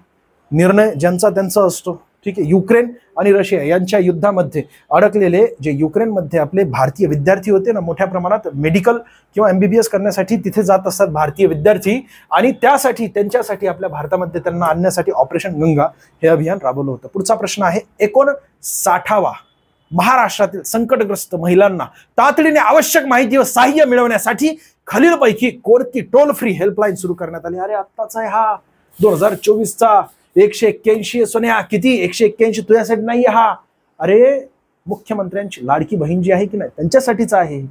निर्णय ज्यांचा त्यांचा असतो. ठीक आहे, युक्रेन आणि रशिया यांच्या युद्धामध्ये अडकलेले जे युक्रेनमध्ये आपले भारतीय विद्यार्थी होते ना, मोठ्या प्रमाणात मेडिकल किंवा MBBS करण्यासाठी तिथे जात असतात भारतीय विद्यार्थी, आणि त्यासाठी त्यांच्यासाठी आपल्या भारतामध्ये त्यांना आणण्यासाठी ऑपरेशन गंगा हे अभियान राबवलं होतं. पुढचा प्रश्न आहे 59वा. महाराष्ट्रातील संकटग्रस्त महिलांना तातडीने आवश्यक माहिती व सहाय्य मिळवण्यासाठी खालीलपैकी कोणती टोल फ्री हेल्पलाईन सुरू करण्यात आली? अरे आत्ताचा आहे हा 2024चा 181. सोन्या किती 181? तुझ्यासाठी नाही हा, अरे मुख्यमंत्र्यांची लाडकी बहीण जी आहे की नाही त्यांच्यासाठीच आहे,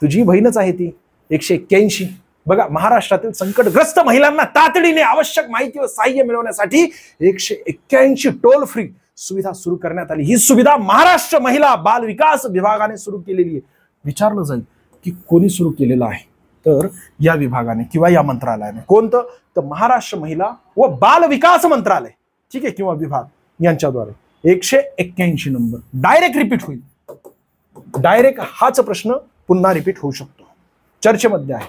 तुझी बहीणच आहे ती 181. बघा, महाराष्ट्रातील संकटग्रस्त महिलांना तातडीने आवश्यक माहिती व सहाय्य मिळवण्यासाठी 181 टोल फ्री सुविधा सुरू करण्यात आली. ही सुविधा महाराष्ट्र महिला बाल विकास विभागाने सुरू केलेली आहे. विचारलं जाईल की कोणी सुरू केलेलं आहे, तर या विभागाने किंवा या मंत्रालयाने. कोणतं? तर महाराष्ट्र महिला व बाल विकास मंत्रालय, ठीक आहे, किंवा विभाग यांच्याद्वारे. 181 नंबर डायरेक्ट रिपीट होईल. डायरेक्ट हाच प्रश्न पुन्हा रिपीट होऊ शकतो, चर्चेमध्ये आहे.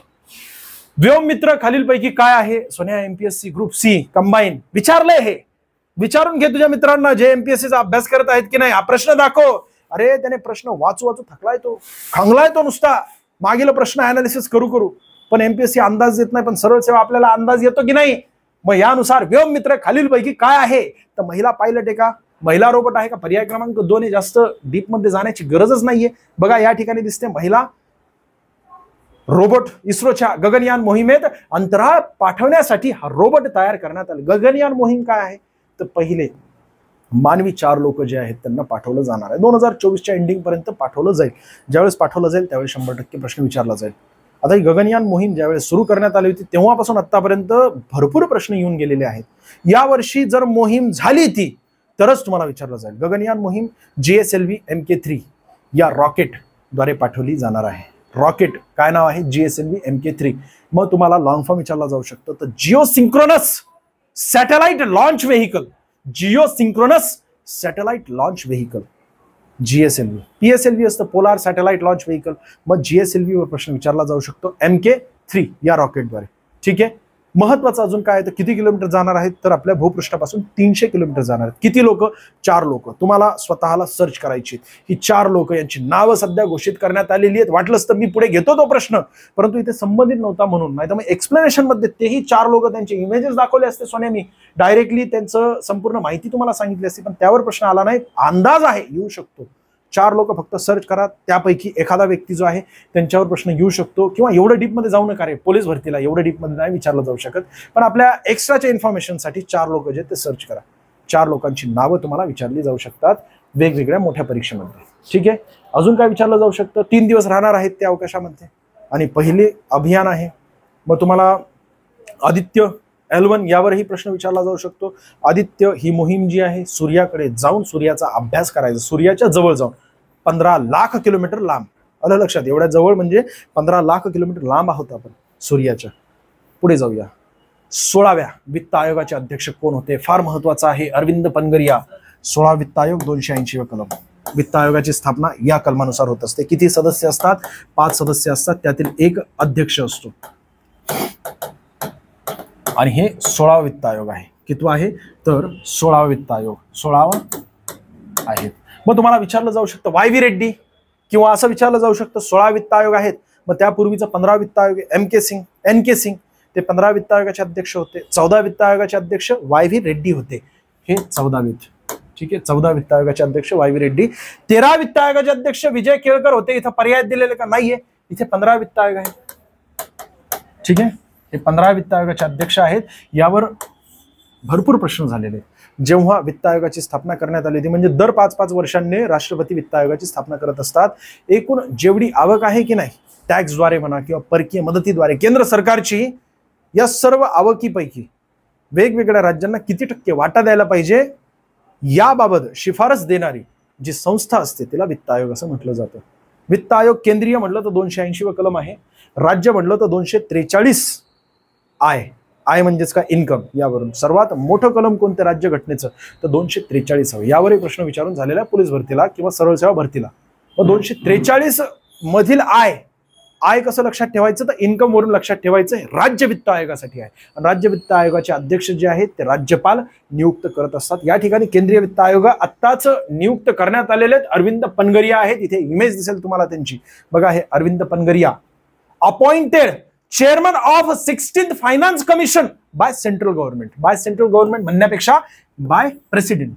व्योममित्र खालीलपैकी काय आहे? सोन्या MPSC ग्रुप C कंबाईन विचारलंय हे. विचारून घे तुझ्या मित्रांना जे MPSCचा अभ्यास करत आहेत की नाही. हा प्रश्न दाखव. अरे त्याने प्रश्न वाचू थकलाय, तो खांगलाय, तो नुसता मागील प्रश्न अनालिसिस करू, पण MPSC अंदाज देत नाही, पण सरळ सेवा आपल्याला अंदाज येतो की नाही. मग यानुसार व्योममित्र खालीलपैकी काय आहे? तर महिला पायलट आहे का, महिला रोबोट आहे का? पर्याय क्रमांक 2 आहे. जास्त डीप मध्ये जाण्याची गरजच नाहीये. बघा या ठिकाणी दिसते महिला रोबोट. इस्रोच्या गगनयान मोहिमेत अंतराळ पाठवण्यासाठी हा रोबोट तयार करण्यात आला. गगनयान मोहीम काय आहे? तर पहिले मानवी 4 लोक जे आहेत त्यांना पाठवलं जाणार आहे. 2024च्या एंडिंग पर्यंत पाठवलं जाईल. ज्यावेळेस पाठवलं जाईल त्यावेळेस 100% प्रश्न विचारला जाईल. आता ही गगनयान मोहीम ज्यावेळेस सुरू करण्यात आली होती तेव्हापासून आतापर्यंत भरपूर प्रश्न येऊन गेलेले आहेत. यावर्षी जर मोहीम झाली ती तरच तुम्हाला विचारलं जाईल. गगनयान मोहीम GSLV MK3 या रॉकेट द्वारे पाठवली जाणार आहे. रॉकेट काय नाव आहे? GSLV MK3. मग तुम्हाला लॉंग फॉर्म विचारला जाऊ शकतो, तर geosynchronous satellite launch vehicle. Geosynchronous satellite launch vehicle GSLV. PSLV असतं पोलार सॅटेलाइट लॉन्च व्हेकल. मग GSLV वर प्रश्न विचारला जाऊ शकतो MK3 या रॉकेटद्वारे. ठीक आहे, महत्वाचं अजून काय आहे तर किती किलोमीटर जाणार आहेत? तर आपल्या भूपृष्ठापासून 300 किलोमीटर जाणार आहेत. किती लोक? 4 लोक. तुम्हाला स्वतःला सर्च करायची. ही 4 लोक यांची नावं सध्या घोषित करण्यात आलेली आहेत. वाटलंच तर मी पुढे घेतो तो प्रश्न, परंतु इथे संबंधित नव्हता म्हणून. नाही तर मग एक्सप्लेनेशन मध्ये तेही 4 लोक त्यांचे इमेजेस दाखवले असते सोन्या, मी डायरेक्टली त्यांचं संपूर्ण माहिती तुम्हाला सांगितली असते, पण त्यावर प्रश्न आला नाही. अंदाज आहे, येऊ शकतो. 4 लोक फक्त सर्च करा, त्यापैकी एखादा व्यक्ती जो आहे त्यांच्यावर प्रश्न येऊ शकतो. किंवा एवढं डीपमध्ये जाऊ नका रे, पोलीस भरतीला एवढं डीपमध्ये नाही विचारलं जाऊ शकत, पण आपल्या एक्स्ट्राच्या इन्फॉर्मेशनसाठी 4 लोक जे ते सर्च करा. 4 लोकांची नावं तुम्हाला विचारली जाऊ शकतात वेगवेगळ्या मोठ्या परीक्षेमध्ये. ठीक आहे, अजून काय विचारलं जाऊ शकतं? 3 दिवस राहणार आहेत त्या अवकाशामध्ये आणि पहिले अभियान आहे. मग तुम्हाला आदित्य L1 यावरही प्रश्न विचारला जाऊ शकतो. आदित्य ही मोहीम जी आहे सूर्याकडे जाऊन सूर्याचा अभ्यास करायचा, सूर्याच्या जवळ जाऊन 15 लाख किलोमीटर लांब. आलं लक्षात? एवढ्या जवळ म्हणजे 15 लाख किलोमीटर लांब आहोत आपण सूर्याच्या. पुढे जाऊया. 16व्या वित्त आयोगाचे अध्यक्ष कोण होते? फार महत्वाचा आहे. अरविंद पनगरिया. 16 वित्त आयोग 280 कलम. वित्त आयोगाची स्थापना या कलमानुसार होत असते. किती सदस्य असतात? 5 सदस्य असतात, त्यातील एक अध्यक्ष असतो. आणि हे 16वा वित्त आयोग आहे. कितवा आहे? तर 16वा वित्त आयोग. 16वा आहे. मग तुम्हाला विचारलं जाऊ शकतं YV रेड्डी, किंवा असं विचारलं जाऊ शकतं 16 वित्त आयोग आहेत, मग त्यापूर्वीचा 15 वित्त आयोग NK सिंग ते 15 वित्त आयोगाचे अध्यक्ष होते. 14 वित्त आयोगाचे अध्यक्ष YV रेड्डी होते. हे 14 वित्त. ठीक आहे, 14 वित्त आयोगाचे अध्यक्ष YV रेड्डी. 13 वित्त आयोगाचे अध्यक्ष विजय केळकर होते. इथं पर्याय दिलेले का? नाहीये. इथे 15 वित्त आयोग आहे. ठीक आहे, हे 15 वित्त आयोगाचे अध्यक्ष आहेत. यावर भरपूर प्रश्न झालेले. जेव्हा वित्त आयोगाची स्थापना करण्यात आली होती, म्हणजे दर 5-5 वर्षांनी राष्ट्रपती वित्त आयोगाची स्थापना करत असतात. एकूण जेवढी आवक आहे की नाही, टॅक्सद्वारे म्हणा किंवा परकीय मदतीद्वारे केंद्र सरकारची, या सर्व आवकीपैकी वेगवेगळ्या राज्यांना किती टक्के वाटा द्यायला पाहिजे याबाबत शिफारस देणारी जी संस्था असते तिला वित्त आयोग असं म्हटलं जातं. वित्त आयोग केंद्रीय म्हटलं तर 280 कलम आहे, राज्य म्हटलं तर 243 आय म्हणजेच काय इन्कम. यावरून सर्वात मोठं कलम कोणतं राज्य घटनेचं तर 243 हवं. यावरही प्रश्न विचारून झालेला पोलीस भरतीला किंवा सरळ सेवा भरतीला. मग 243 मधील आय कसं लक्षात ठेवायचं तर इन्कम वरून लक्षात ठेवायचं. राज्य वित्त आयोगासाठी आहे आणि राज्य वित्त आयोगाचे अध्यक्ष जे आहेत ते राज्यपाल नियुक्त करत असतात. या ठिकाणी केंद्रीय वित्त आयोग आत्ताच नियुक्त करण्यात आलेले आहेत. अरविंद पनगरिया आहेत, इथे इमेज दिसेल तुम्हाला त्यांची, बघा हे Arvind Panagariya, appointed chairman of 16th finance commission by central government. By central government म्हणण्यापेक्षा बाय प्रेसिडेंट,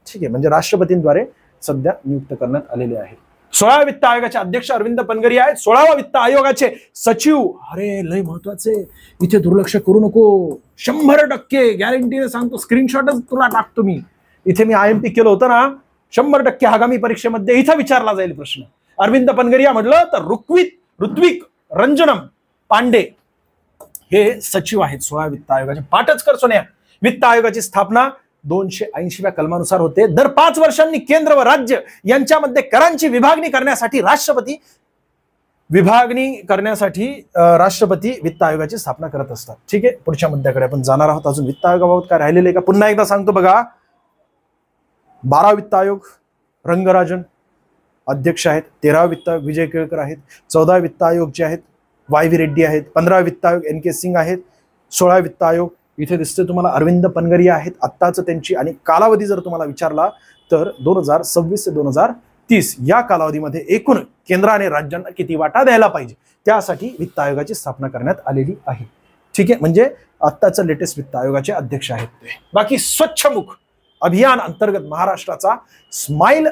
ठीक आहे, म्हणजे राष्ट्रपतींद्वारे सध्या नियुक्त करण्यात आलेले आहे. 16व्या वित्त आयोगाचे अध्यक्ष अरविंद पनगरिया आहेत. 16व्या वित्त आयोगाचे सचिव, अरे लय महत्वाचे, इथे दुर्लक्ष करू नको, 100% गॅरंटीने सांगतो, स्क्रीनशॉटच तुला टाकतो मी. इथे मी IMP केलं होतं ना, 100% आगामी परीक्षेमध्ये इथं विचारला जाईल प्रश्न. अरविंद पनगरिया म्हटलं तर ऋत्विक रंजनम पांडे हे सचिव आहेत 16 वित्त आयोगाचे. पाठच कर सोन्या. वित्त आयोगाची स्थापना 280व्या कलमानुसार होते. दर 5 वर्षांनी केंद्र व राज्य यांच्यामध्ये करांची विभागणी करण्यासाठी राष्ट्रपती वित्त आयोगाची स्थापना करत असतात. ठीक आहे, पुढच्या मुद्द्याकडे आपण जाणार आहोत. अजून वित्त आयोगाबाबत काय राहिलेले का पुन्हा एकदा सांगतो बघा. 12 वित्त आयोग रंगराजन अध्यक्ष आहेत. 13 वित्त आयोग विजय केळकर आहेत. 14 वित्त आयोग जे आहेत YV रेड्डी आहेत. 15 वित्त आयोग NK सिंग आहेत. 16 वित्त आयोग इथे दिसते तुम्हाला अरविंद पनगरिया आहेत. आत्ताच त्यांची आणि कालावधी जर तुम्हाला विचारला तर 2026 ते 2030 या कालावधीमध्ये एकूण केंद्र आणि राज्यांना किती वाटा द्यायला पाहिजे त्यासाठी वित्त आयोगाची स्थापना करण्यात आलेली आहे. ठीक आहे, म्हणजे आत्ताचं लेटेस्ट वित्त आयोगाचे अध्यक्ष आहेत ते. बाकी स्वच्छमुख अभियान अंतर्गत महाराष्ट्राचा स्माइल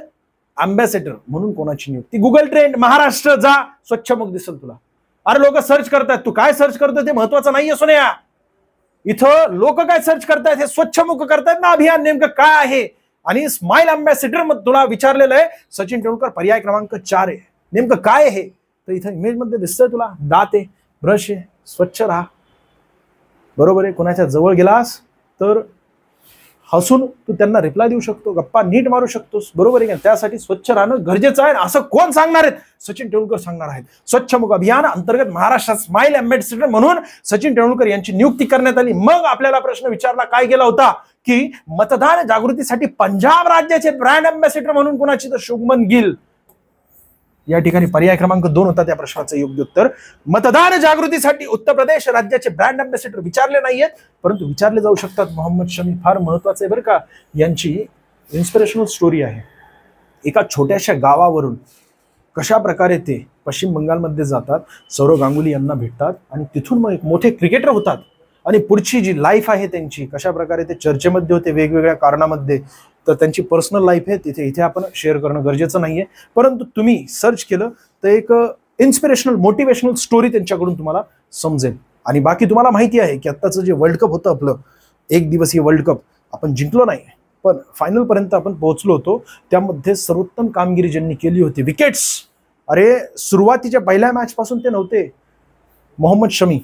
अँबॅसेडर म्हणून कोणाची नियुक्ती. गुगल ट्रेंड महाराष्ट्र जा, स्वच्छमुख दिसेल तुला. अरे लोक सर्च करतायत, तू काय सर्च करतोय ते महत्वाचं नाहीये सोन्या. इथं लोक काय सर्च करतायत, हे स्वच्छमुख करतायत ना अभियान, नेमकं काय आहे. आणि स्माइल अँबॅसेडर मध्ये तुला विचारलेलं आहे सचिन तेंडुलकर, पर्याय क्रमांक 4 आहे. नेमकं काय आहे तर इथं इमेज मध्ये दिसतंय तुला, दात आहे, ब्रश आहे, स्वच्छ राहा. बरोबर आहे. कोणाच्या जवळ गेलास तर हसून तू त्यांना रिप्लाय देऊ शकतो, गप्पा नीट मारू शकतोस. बरोबर आहे का. त्यासाठी स्वच्छ राहणं गरजेचं आहे. असं कोण सांगणार आहेत? सचिन तेंडुलकर सांगणार आहेत. स्वच्छमुख अभियान अंतर्गत महाराष्ट्रात स्माइल अँबॅसेडर म्हणून सचिन तेंडुलकर यांची नियुक्ती करण्यात आली. मग आपल्याला प्रश्न विचारला काय गेला होता की मतदान जागृतीसाठी पंजाब राज्याचे ब्रँड अँबॅसेडर म्हणून कोणाची, तर शुभमन गिल. या ठिकाणी पर्याय क्रमांक 2 होता त्या प्रश्नाचं योग्य उत्तर. मतदान जागृतीसाठी उत्तर प्रदेश राज्याचे ब्रँड अँबॅसेडर विचारले नाहीयेत, परंतु विचारले जाऊ शकतात. मोहम्मद शमी फार महत्वाचे बरं का. यांची इन्स्पिरेशनल स्टोरी आहे. एका छोट्याशा गावावरून कशा प्रकारे ते पश्चिम बंगालमध्ये जातात, सौरव गांगुली यांना भेटतात आणि तिथून मग एक मोठे क्रिकेटर होतात. आणि पुढची जी लाईफ आहे त्यांची, कशा प्रकारे ते चर्चेमध्ये होते वेगवेगळ्या कारणामध्ये, तर त्यांची पर्सनल लाईफ आहे इथे आपण शेअर करणं गरजेचं नाहीये. परंतु तुम्ही सर्च केलं तर एक इन्स्पिरेशनल मोटिवेशनल स्टोरी त्यांच्याकडून तुम्हाला समजेल. आणि बाकी तुम्हाला माहिती आहे की आत्ताचं जे वर्ल्ड कप होतं आपलं, 1 दिवसीय वर्ल्ड कप, आपण जिंकलो नाही पण फायनल पर्यंत आपण पोहोचलो होतो. त्यामध्ये सर्वोत्तम कामगिरी ज्यांनी केली होती, विकेट्स, अरे सुरुवातीच्या पहिल्या मॅच पासून ते नव्हते मोहम्मद शमी,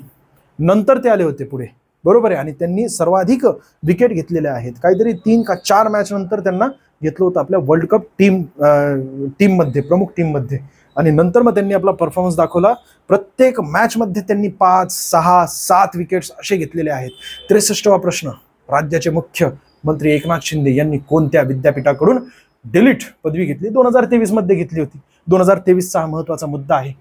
नंतर ते आले होते पुढे. बरोबर आहे. आणि त्यांनी सर्वाधिक विकेट घेतलेल्या आहेत. काहीतरी 3 का 4 मॅच नंतर त्यांना घेतलं होतं आपल्या वर्ल्ड कप टीम मध्ये, प्रमुख टीम मध्ये. आणि नंतर मग त्यांनी आपला परफॉर्मन्स दाखवला. प्रत्येक मॅच मध्ये त्यांनी 5, 6, 7 विकेट्स असे घेतलेले आहेत. 63वा प्रश्न, राज्याचे मुख्यमंत्री एकनाथ शिंदे यांनी कोणत्या विद्यापीठाकडून डिलीट पदवी घेतली? 2023 मध्ये घेतली होती. 2023चा हा महत्वाचा मुद्दा आहे,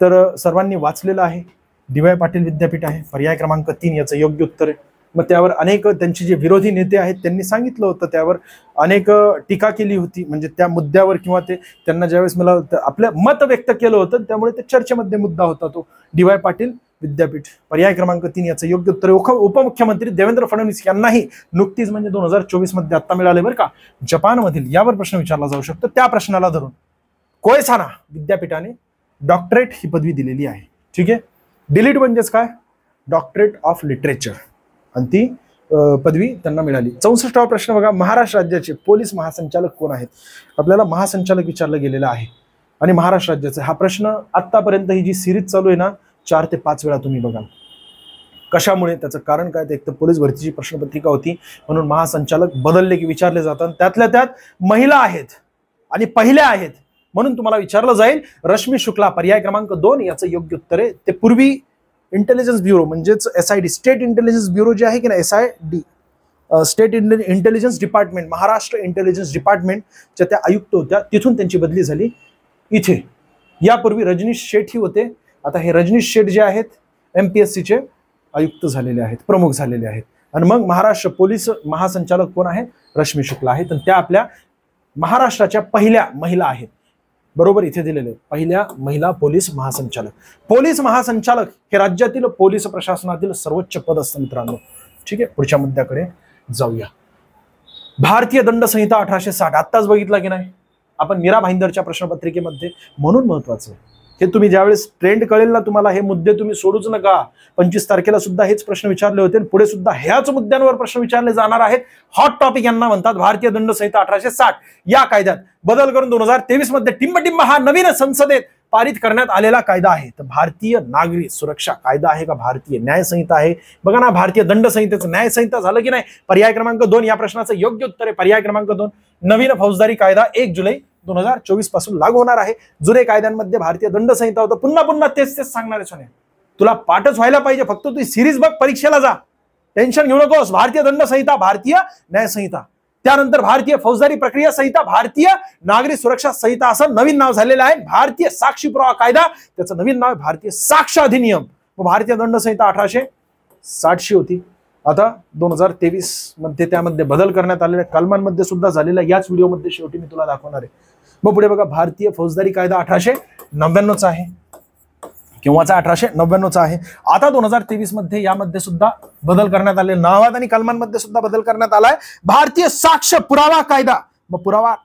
तर सर्वांनी वाचलेला आहे. DY पाटील विद्यापीठ आहे. पर्याय क्रमांक 3 याचं योग्य उत्तर आहे. मग त्यावर अनेक त्यांचे जे विरोधी नेते आहेत त्यांनी सांगितलं होतं, त्यावर अनेक टीका केली होती, म्हणजे त्या मुद्द्यावर किंवा ते त्यांना ज्यावेळेस मला आपलं मत व्यक्त केलं होतं त्यामुळे ते चर्चेमध्ये मुद्दा होता तो. DY पाटील विद्यापीठ, पर्याय क्रमांक 3 याचं योग्य उत्तर. उपमुख्यमंत्री देवेंद्र फडणवीस यांनाही नुकतीच म्हणजे 2024 मध्ये आता मिळाले बरं का, जपानमधील. यावर प्रश्न विचारला जाऊ शकतो. त्या प्रश्नाला धरून कोएसाना विद्यापीठाने डॉक्टरेट ही पदवी दिलेली आहे. ठीक आहे. डिलीट म्हणजेच काय, डॉक्टरेट ऑफ लिटरेचर, आणि ती पदवी त्यांना मिळाली. 64वा प्रश्न बघा, महाराष्ट्र राज्याचे पोलीस महासंचालक कोण आहेत? आपल्याला महासंचालक विचारलं गेलेलं आहे. आणि महाराष्ट्र राज्याचा हा प्रश्न आतापर्यंत ही जी सिरीज चालू आहे ना, 4 ते 5 वेळा तुम्ही बघाल. कशामुळे, त्याचं कारण काय? ते एक तर पोलीस भरतीची प्रश्नपत्रिका होती म्हणून महासंचालक बदलले की विचारले जातात, त्यातल्या त्यात महिला आहेत आणि पहिल्या आहेत म्हणून तुम्हाला विचारलं जाईल. रश्मी शुक्ला पर्याय क्रमांक 2 याचं योग्य उत्तर आहे. ते पूर्वी इंटेलिजन्स ब्युरो म्हणजेच SID स्टेट इंटेलिजन्स ब्युरो जे आहे की नाही, SID state intelligence department, Maharashtra intelligence डिपार्टमेंटच्या त्या आयुक्त होत्या, तिथून त्यांची बदली झाली इथे. यापूर्वी रजनीश शेठ ही होते, आता हे रजनीश शेठ जे आहेत MPSCचे आयुक्त झालेले आहेत, प्रमुख झालेले आहेत. आणि मग महाराष्ट्र पोलीस महासंचालक कोण आहेत? रश्मी शुक्ला आहेत. आणि त्या आपल्या महाराष्ट्राच्या पहिल्या महिला आहेत. बरोबर इथे दिलेले पहिल्या महिला पोलीस महासंचालक. पोलीस महासंचालक हे राज्यातील पोलीस प्रशासनातील सर्वोच्च पद असतं मित्रांनो. ठीक आहे, पुढच्या मुद्द्याकडे जाऊया. भारतीय दंड संहिता 1860 आत्ताच बघितला की नाही आपण मीरा भाईंदरच्या प्रश्नपत्रिकेमध्ये. म्हणून महत्वाचं हे तुम्ही ज्यावेळेस ट्रेंड कळेल ना तुम्हाला, हे मुद्दे तुम्ही सोडूच नका. 25 तारखेला सुद्धा हेच प्रश्न विचारले होते, पुढे सुद्धा ह्याच मुद्द्यांवर प्रश्न विचारले जाणार आहेत. हॉट टॉपिक यांना म्हणतात. भारतीय दंड संहिता 1860 या कायद्यात बदल करून 2023 मध्ये टिंबटिंब हा नवीन संसदेत पारित करण्यात आलेला कायदा आहे. तर भारतीय नागरी सुरक्षा कायदा आहे का भारतीय न्याय संहिता आहे? बघा ना, भारतीय दंड संहितेचं न्याय संहिता झालं की नाही? पर्याय क्रमांक 2 या प्रश्नाचं योग्य उत्तर आहे. पर्याय क्रमांक 2. नवीन फौजदारी कायदा 1 जुलै 2024 पासून लागू होणार आहे. जुने कायद्यांमध्ये भारतीय दंड संहिता होतं. पुन्हा पुन्हा तेच सांगणार आहे सोन्या, तुला पाठच व्हायला पाहिजे, फक्त तू सिरीज बघ, परीक्षेला जा, टेन्शन घेऊ नकोस. भारतीय दंड संहिता, भारतीय न्याय संहिता, त्यानंतर भारतीय फौजदारी प्रक्रिया संहिता, भारतीय नागरी सुरक्षा संहिता असं नवीन नाव झालेलं आहे. भारतीय साक्षी पुरावा कायदा त्याचं नवीन नाव आहे भारतीय साक्ष अधिनियम. भारतीय दंड संहिता 1860 होती, आता 2023 मध्ये त्यामध्ये बदल करण्यात आलेल्या कलमांमध्ये सुद्धा झालेला याच व्हिडिओमध्ये शेवटी मी तुला दाखवणार आहे. मग पुढे बघा, भारतीय फौजदारी कायदा 1899चा आहे. केव्हाचा? 1899चा आहे. आता 2023 मध्ये यामध्ये सुद्धा बदल करण्यात आले, नावात आणि कलमांमध्ये सुद्धा बदल करण्यात आलाय. भारतीय साक्ष पुरावा कायदा, मग पुरावा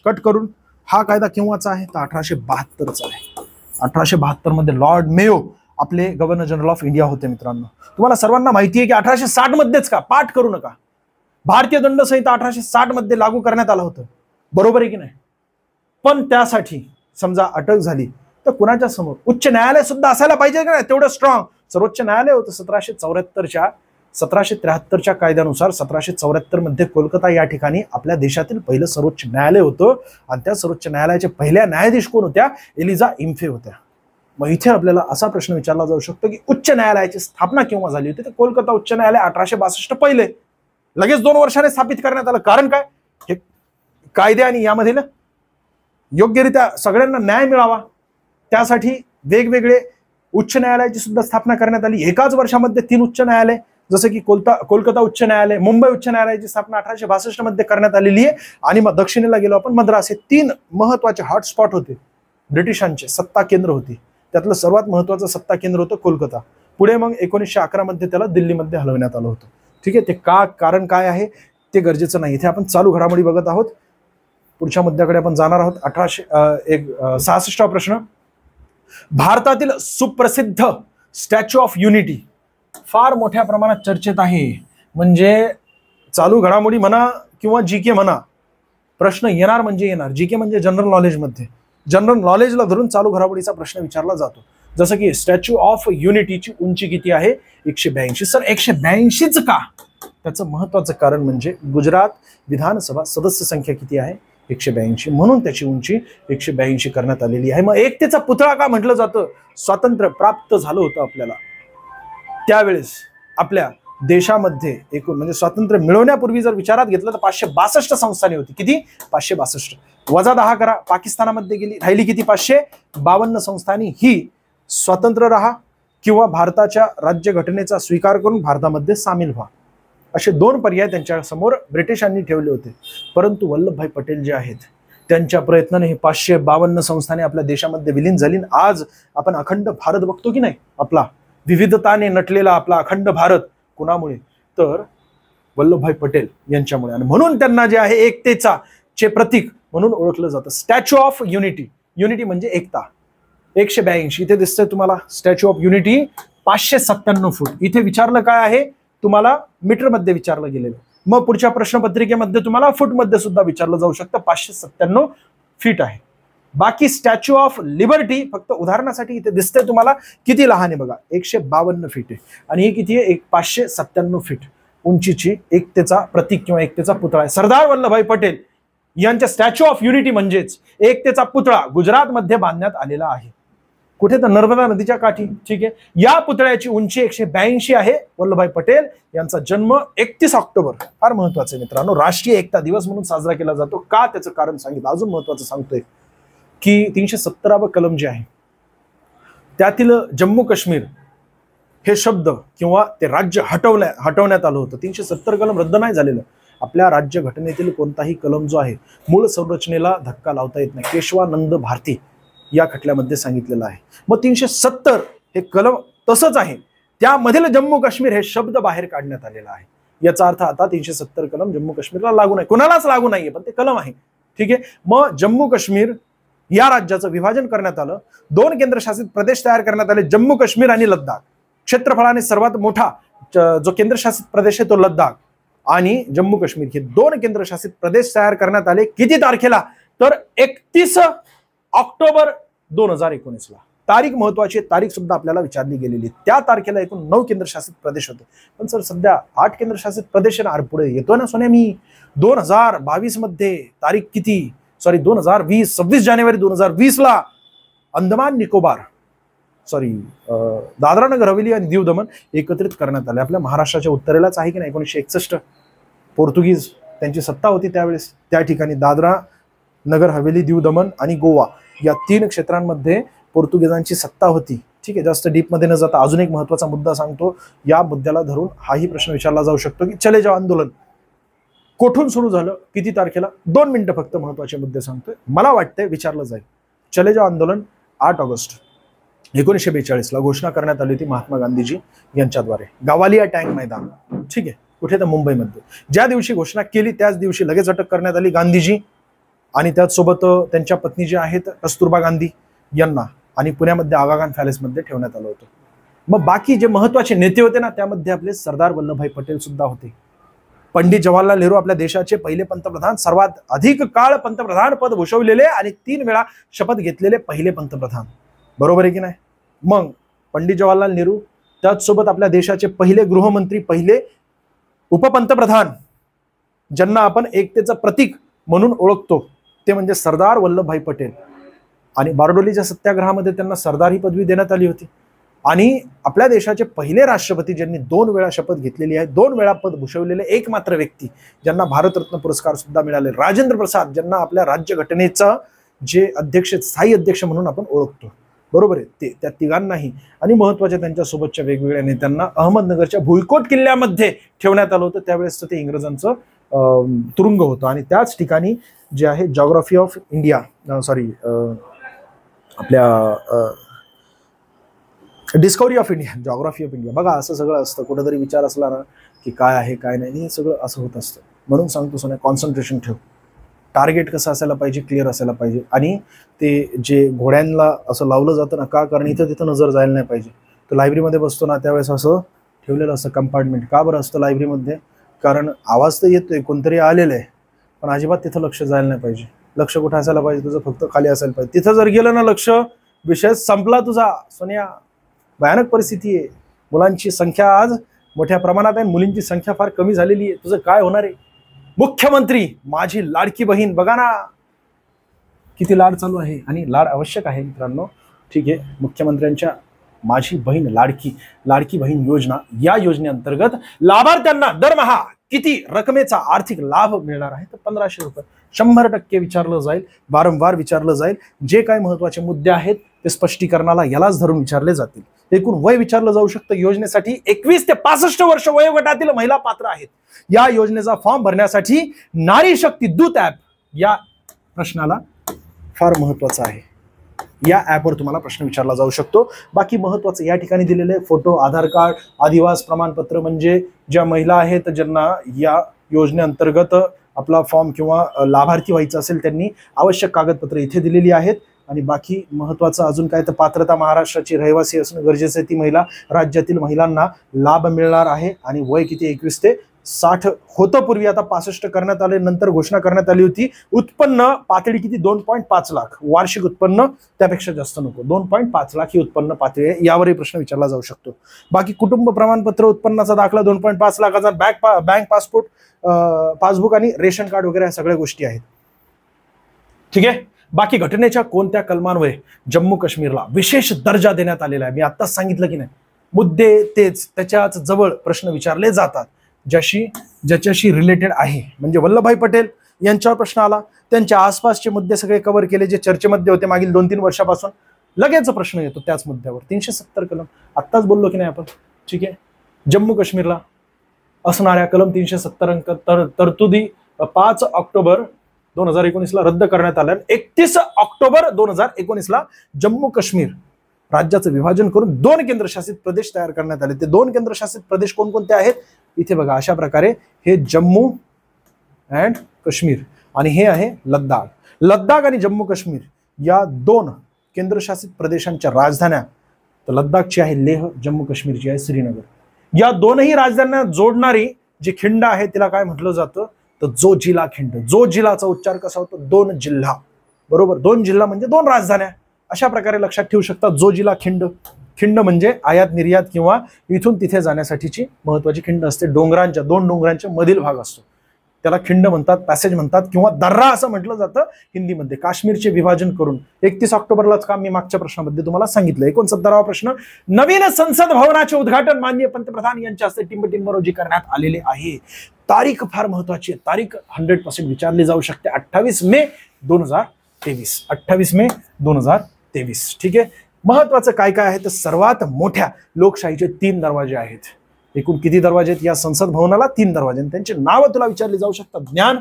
कट करून हा कायदा केव्हाचा आहे? तर 1872चा आहे. 1872 मध्ये लॉर्ड मेयो आपले गव्हर्नर जनरल ऑफ इंडिया होते मित्रांनो. तुम्हाला सर्वांना माहिती आहे की 1860 मध्येच का, पाठ करू नका, भारतीय दंड संहिता 1860 मध्ये लागू करण्यात आलं होतं. बरोबर आहे की नाही? पण त्यासाठी समजा अटक झाली तर कुणाच्या समोर? उच्च न्यायालय सुद्धा असायला पाहिजे का नाही तेवढं स्ट्रॉंग? सर्वोच्च न्यायालय होतं 1773च्या कायद्यानुसार. 1774 मध्ये कोलकाता या ठिकाणी आपल्या देशातील पहिलं सर्वोच्च न्यायालय होतं. आणि त्या सर्वोच्च न्यायालयाच्या पहिल्या न्यायाधीश कोण होत्या? एलिझा इम्फे होत्या. मग इथे आपल्याला असा प्रश्न विचारला जाऊ शकतो की उच्च न्यायालयाची स्थापना केव्हा झाली होती? तर कोलकाता उच्च न्यायालय 1862 पहिले, लगेच 2 वर्षाने स्थापित करण्यात आलं. कारण काय? हे कायदे आणि यामध्ये योग्यरित्या सगळ्यांना न्याय मिळावा, त्यासाठी वेगवेगळे उच्च न्यायालयाची सुद्धा स्थापना करण्यात आली. एकाच वर्षामध्ये 3 उच्च न्यायालय, जसं की कोलकाता उच्च न्यायालय, मुंबई उच्च न्यायालयाची स्थापना 1862 मध्ये करण्यात आलेली आहे. आणि मग दक्षिणेला गेलो आपण, मद्रास. हे 3 महत्वाचे हॉटस्पॉट होते, ब्रिटिशांचे सत्ता केंद्र होती. त्यातलं सर्वात महत्वाचं सत्ता केंद्र होतं कोलकाता. पुढे मग 1911 मध्ये त्याला दिल्लीमध्ये हलवण्यात आलं होतं. ठीक आहे, ते कारण काय आहे ते गरजेचं नाही. इथे आपण चालू घडामोडी बघत आहोत. पुढच्या मुद्द्याकडे आपण जाणार आहोत. 1866 प्रश्न. भारतातील सुप्रसिद्ध स्टॅच्यू ऑफ युनिटी फार मोठ्या प्रमाणात चर्चेत आहे. म्हणजे चालू घडामोडी म्हणा किंवा जीके म्हणा, प्रश्न येणार म्हणजे येणार. जीके म्हणजे जनरल नॉलेजमध्ये, जनरल नॉलेजला धरून चालू घडामोडीचा प्रश्न विचारला जातो. जसं की स्टॅच्यू ऑफ युनिटीची उंची किती आहे? 182. सर 182च का? त्याचं महत्वाचं कारण म्हणजे गुजरात विधानसभा सदस्य संख्या किती आहे? 182, म्हणून त्याची उंची 182 करण्यात आलेली आहे. मग एकतेचा पुतळा का म्हटलं जातं? स्वातंत्र्य प्राप्त झालं होतं आपल्याला त्यावेळेस. आपल्या देशामध्ये एकूण म्हणजे स्वातंत्र्य मिळवण्यापूर्वी जर विचारात घेतलं तर 562 संस्थाने होती. किती? 562 वजा 10 करा. पाकिस्तानामध्ये गेली, राहिली किती? 552 संस्थांनी. ही स्वतंत्र राहा किंवा भारताच्या राज्यघटनेचा स्वीकार करून भारतामध्ये सामील व्हा, असे 2 पर्याय त्यांच्या समोर ब्रिटिशांनी ठेवले होते. परंतु वल्लभभाई पटेल जे आहेत त्यांच्या प्रयत्नाने हे 552 संस्थाने आपल्या देशामध्ये विलीन झाली. आज आपण अखंड भारत बघतो की नाही, आपला विविधताने नटलेला आपला अखंड भारत. कुणामुळे? तर वल्लभभाई पटेल यांच्यामुळे. आणि म्हणून त्यांना जे आहे एकतेचा चे प्रतीक म्हणून ओळखलं जातं. स्टॅच्यू ऑफ युनिटी, युनिटी म्हणजे एकता. 182 इथे दिसतंय तुम्हाला स्टॅच्यू ऑफ युनिटी. 597 फूट. इथे विचारलं काय आहे तुम्हाला? मीटर मध्ये विचारलं गेलेलं. मग पुढच्या प्रश्नपत्रिकेमध्ये तुम्हाला फूट मध्ये सुद्धा विचारलं जाऊ शकतं. 597 फीट आहे. बाकी स्टॅच्यू ऑफ लिबर्टी फक्त उदाहरणासाठी इथे दिसतंय तुम्हाला किती लहान आहे बघा, 152 फीट आहे. आणि ही किती आहे, 597 फीट उंचीची एकतेचा प्रतीक किंवा एकतेचा पुतळा आहे. सरदार वल्लभभाई पटेल यांच्या स्टॅच्यू ऑफ युनिटी म्हणजेच एकतेचा पुतळा गुजरातमध्ये बांधण्यात आलेला आहे. कुठे, तर नर्मदा नदीच्या काठी. ठीक आहे. या पुतळ्याची उंची 182 आहे. वल्लभभाई पटेल यांचा जन्म 31 ऑक्टोबर, फार महत्वाचे मित्रांनो, राष्ट्रीय एकता दिवस म्हणून साजरा केला जातो. का, त्याचं कारण सांगितलं. अजून महत्वाचं सांगतोय की 370 कलम जे आहे त्यातील जम्मू काश्मीर हे शब्द किंवा ते राज्य हटवण्यात आलं होतं. 370 कलम रद्द नाही झालेलं. आपल्या राज्य घटनेतील कोणताही कलम जो आहे मूळ संरचनेला धक्का लावता येत नाही. केशवानंद भारती या खटल्यामध्ये सांगितलेलं आहे. मग 370 हे कलम तसंच आहे, त्यामधील जम्मू काश्मीर हे शब्द बाहेर काढण्यात आलेला आहे. याचा अर्थ आता 370 कलम जम्मू काश्मीरला लागू नाही, कोणालाच लागू नाहीये, पण ते कलम आहे. ठीक आहे. मग जम्मू काश्मीर या राज्याचं विभाजन करण्यात आलं. 2 केंद्रशासित प्रदेश तयार करण्यात आले, जम्मू काश्मीर आणि लद्दाख. क्षेत्रफळाने सर्वात मोठा जो केंद्रशासित प्रदेश आहे तो लद्दाख आणि जम्मू काश्मीर हे 2 केंद्रशासित प्रदेश तयार करण्यात आले. किती तारखेला, तर 31 ऑक्टोबर 2019 ला. तारीख महत्वाची, तारीख सुद्धा आपल्याला विचारली गेलेली. त्या तारखेला एकूण 9 केंद्रशासित प्रदेश होते. पण सर सध्या 8 केंद्रशासित प्रदेश पुढे येतो ना सोन्या मी. 2022 मध्ये तारीख किती, सॉरी 2020, 26 जानेवारी 2020 ला अंदमान निकोबार दादरा नगर हवेली आणि दीव दमन एकत्रित करण्यात आले. आपल्या महाराष्ट्राच्या उत्तरेलाच आहे की नाही. 1961 पोर्तुगीज त्यांची सत्ता होती त्यावेळेस. त्या ठिकाणी दादरा नगर हवेली, दीव दमन आणि गोवा या 3 क्षेत्रांमध्ये पोर्तुगीजांची सत्ता होती. ठीक आहे. जास्त डीप मध्ये न जाता अजून एक महत्वाचा मुद्दा सांगतो. या मुद्द्याला धरून हाही प्रश्न विचारला जाऊ शकतो की चले जाव आंदोलन कोठून सुरू झालं, किती तारखेला. 2 मिनिटं फक्त महत्वाचे मुद्दे सांगतोय. मला वाटतंय विचारलं जाईल. चले जाव आंदोलन 8 ऑगस्ट 1942 ला घोषणा करण्यात आली होती महात्मा गांधीजी यांच्याद्वारे. गावालिया टँक मैदान. ठीक आहे. कुठे, तर मुंबईमध्ये. ज्या दिवशी घोषणा केली त्याच दिवशी लगेच अटक करण्यात आली गांधीजी आणि त्याचसोबत त्यांच्या पत्नी जे आहेत कस्तुरबा गांधी यांना, आणि पुण्यामध्ये आगा खान पॅलेसमध्ये ठेवण्यात आलं होतं. मग बाकी जे महत्वाचे नेते होते ना, त्यामध्ये आपले सरदार वल्लभभाई पटेल सुद्धा होते. पंडित जवाहरलाल नेहरू आपल्या देशाचे पहिले पंतप्रधान, सर्वात अधिक काळ पंतप्रधान पद भूषवलेले आणि 3 वेळा शपथ घेतलेले पहिले पंतप्रधान. बरोबर आहे की नाही. मग पंडित जवाहरलाल नेहरू, त्याचसोबत आपल्या देशाचे पहिले गृहमंत्री, पहिले उपपंतप्रधान ज्यांना आपण एकतेचं प्रतीक म्हणून ओळखतो ते म्हणजे सरदार वल्लभभाई पटेल. आणि बारडोलीच्या सत्याग्रहामध्ये त्यांना सरदार ही पदवी देण्यात आली होती. आणि आपल्या देशाचे पहिले राष्ट्रपती ज्यांनी 2 वेळा शपथ घेतलेली आहे, 2 वेळा पद भूषवलेले एकमात्र व्यक्ती ज्यांना भारतरत्न पुरस्कार सुद्धा मिळाले, राजेंद्र प्रसाद, ज्यांना आपल्या राज्यघटनेचा जे अध्यक्ष, स्थायी अध्यक्ष म्हणून आपण ओळखतो. बरोबर आहे. ते त्या तिघांनाही आणि महत्वाच्या त्यांच्यासोबतच्या वेगवेगळ्या नेत्यांना अहमदनगरच्या भुईकोट किल्ल्यामध्ये ठेवण्यात आलं होतं. त्यावेळेस ते इंग्रजांचं तुरुंग होतं. आणि त्याच ठिकाणी जे आहे जॉग्राफी ऑफ इंडिया, आपल्या discovery of India, geography of India. बघा असं सगळं असतं. कुठेतरी विचार असला ना की काय आहे काय नाही, हे सगळं असं होत असतं. म्हणून सांगतो सोन्या, कॉन्सन्ट्रेशन ठेव. टार्गेट कसं असायला पाहिजे, क्लिअर असायला पाहिजे. आणि ते जे घोड्यांना असं लावलं जातं ना, का, कारण इथं तिथं नजर जायला नाही पाहिजे. तो लायब्ररीमध्ये बसतो ना त्यावेळेस असं ठेवलेलं असतं कंपार्टमेंट. का बरं असतं लायब्ररीमध्ये, कारण आवाज तर येतोय, कोणतरी आलेलं आहे, पण अजिबात तिथं लक्ष जायला नाही पाहिजे. लक्ष कुठं असायला पाहिजे, तुझं फक्त खाली असायला पाहिजे. तिथं जर गेलं ना लक्ष, विषय संपला तुझा सोन्या. भयानक परिस्थिती आहे. मुलांची संख्या आज मोठ्या प्रमाणात आहे, मुलींची संख्या फार कमी झालेली आहे. तुझं काय होणार आहे. मुख्यमंत्री माझी लाडकी बहीण, बघा ना किती लाड चालू आहे. आणि लाड आवश्यक आहे मित्रांनो. ठीक आहे. मुख्यमंत्र्यांच्या माझी बहीण लाडकी बहीण योजना, या योजनेअंतर्गत लाभार्थ्यांना दरमहा किती रकमेचा आर्थिक लाभ मिळणार आहे, तर 1500 रुपये. 100% विचारलं जाईल, वारंवार विचारलं जाईल. जे काही महत्वाचे मुद्दे आहेत ते स्पष्टीकरणाला यालाच धरून विचारले जातील. एकूण वय विचारलं जाऊ शकतं योजनेसाठी. 21 ते 65 वर्ष वयोगटातील महिला पात्र आहेत. या योजनेचा फॉर्म भरण्यासाठी नारी शक्ती दूत ऍप या प्रश्नाला फार महत्वाचं आहे. या ऍपवर तुम्हाला प्रश्न विचारला जाऊ शकतो. बाकी महत्वाचं या ठिकाणी दिलेले फोटो, आधार कार्ड, आदिवास प्रमाणपत्र, म्हणजे ज्या महिला आहेत ज्यांना या योजनेअंतर्गत आपला फॉर्म किंवा लाभार्थी व्हायचं असेल त्यांनी आवश्यक कागदपत्र इथे दिलेली आहेत. आणि बाकी महत्वाचं अजून काय, तर पात्रता महाराष्ट्राची रहिवासी असणं गरजेचं आहे. ती महिला राज्यातील महिलांना लाभ मिळणार आहे. आणि वय किती, 21 ते 60 होतं पूर्वी, आता 65 करण्यात आले, नंतर घोषणा करण्यात आली होती. उत्पन्न पातळी किती? 2.5 लाख. वार्षिक उत्पन्न त्यापेक्षा जास्त नको. 2.5 लाख ही उत्पन्न पातळी आहे. यावरही प्रश्न विचारला जाऊ शकतो. बाकी कुटुंब प्रमाणपत्र, उत्पन्नाचा दाखला, 2.5 लाखाचा, बँक पासपोर्ट, पासबुक आणि रेशन कार्ड वगैरे सगळ्या गोष्टी आहेत. ठीक आहे. बाकी घटनेच्या कोणत्या कलमांवर जम्मू काश्मीरला विशेष दर्जा देण्यात आलेला आहे? मी आत्ताच सांगितलं की नाही, मुद्दे तेच, त्याच्याच जवळ प्रश्न विचारले जातात ज्याच्याशी रिलेटेड आहे. म्हणजे वल्लभभाई पटेल यांच्यावर प्रश्न आला, त्यांच्या आसपासचे मुद्दे सगळे कव्हर केले जे चर्चेमध्ये होते मागील 2-3 वर्षापासून, लगेच प्रश्न येतो त्याच मुद्द्यावर. 370 कलम आत्ताच बोललो की नाही आपण. ठीक आहे. जम्मू काश्मीरला असणाऱ्या कलम 370 अंक तरतुदी 5 ऑक्टोबर 2019 रद्द करण्यात आल्या. 31 ऑक्टोबर 2019 जम्मू काश्मीर राज्याचं विभाजन करून 2 केंद्रशासित प्रदेश तयार करण्यात आले. ते 2 केंद्रशासित प्रदेश कोणकोणते आहेत? इथे बघा, अशा प्रकारे हे जम्मू अँड काश्मीर आणि हे आहे लद्दाख. लद्दाख आणि जम्मू काश्मीर या 2 केंद्रशासित प्रदेशांच्या राजधान्या, तर लद्दाखची आहे लेह, जम्मू काश्मीरची आहे श्रीनगर. या दोनही राजधान्यांना जोडणारी जी खिंड आहे तिला काय म्हटलं जातं? तर जोजिला खिंड. जोजिलाचा उच्चार कसा होतो? 2 जिल्हा. बरोबर, 2 जिल्हा म्हणजे 2 राजधान्या. अशा प्रकारे लक्षात ठेवू शकता. जोजिला खिंड. खिंड म्हणजे आयात निर्यात किंवा इथून तिथे जाण्यासाठीची महत्वाची खिंड असते. 2 डोंगरांच्या मधील भाग असतो, त्याला खिंड म्हणतात, पॅसेज म्हणतात किंवा दर्रा असं म्हटलं जातं हिंदीमध्ये. काश्मीरचे विभाजन करून 31 ऑक्टोबरलाच काम मी मागच्या प्रश्नामध्ये तुम्हाला सांगितलं. 69वा प्रश्न, नवीन संसद भवनाचे उद्घाटन माननीय पंतप्रधान यांच्या हस्ते टिंबटिंब रोजी करण्यात आलेले आहे. तारीख फार महत्वाची आहे. तारीख 100% विचारली जाऊ शकते. 28 मे 2023. 28 मे 2023. ठीक आहे. महत्वाचं काय काय आहे? तर सर्वात मोठ्या लोकशाहीचे 3 दरवाजे आहेत. एकूण किती दरवाजे आहेत या संसद भवनाला? 3 दरवाजे. त्यांची नावं तुला विचारली जाऊ शकतात. ज्ञान,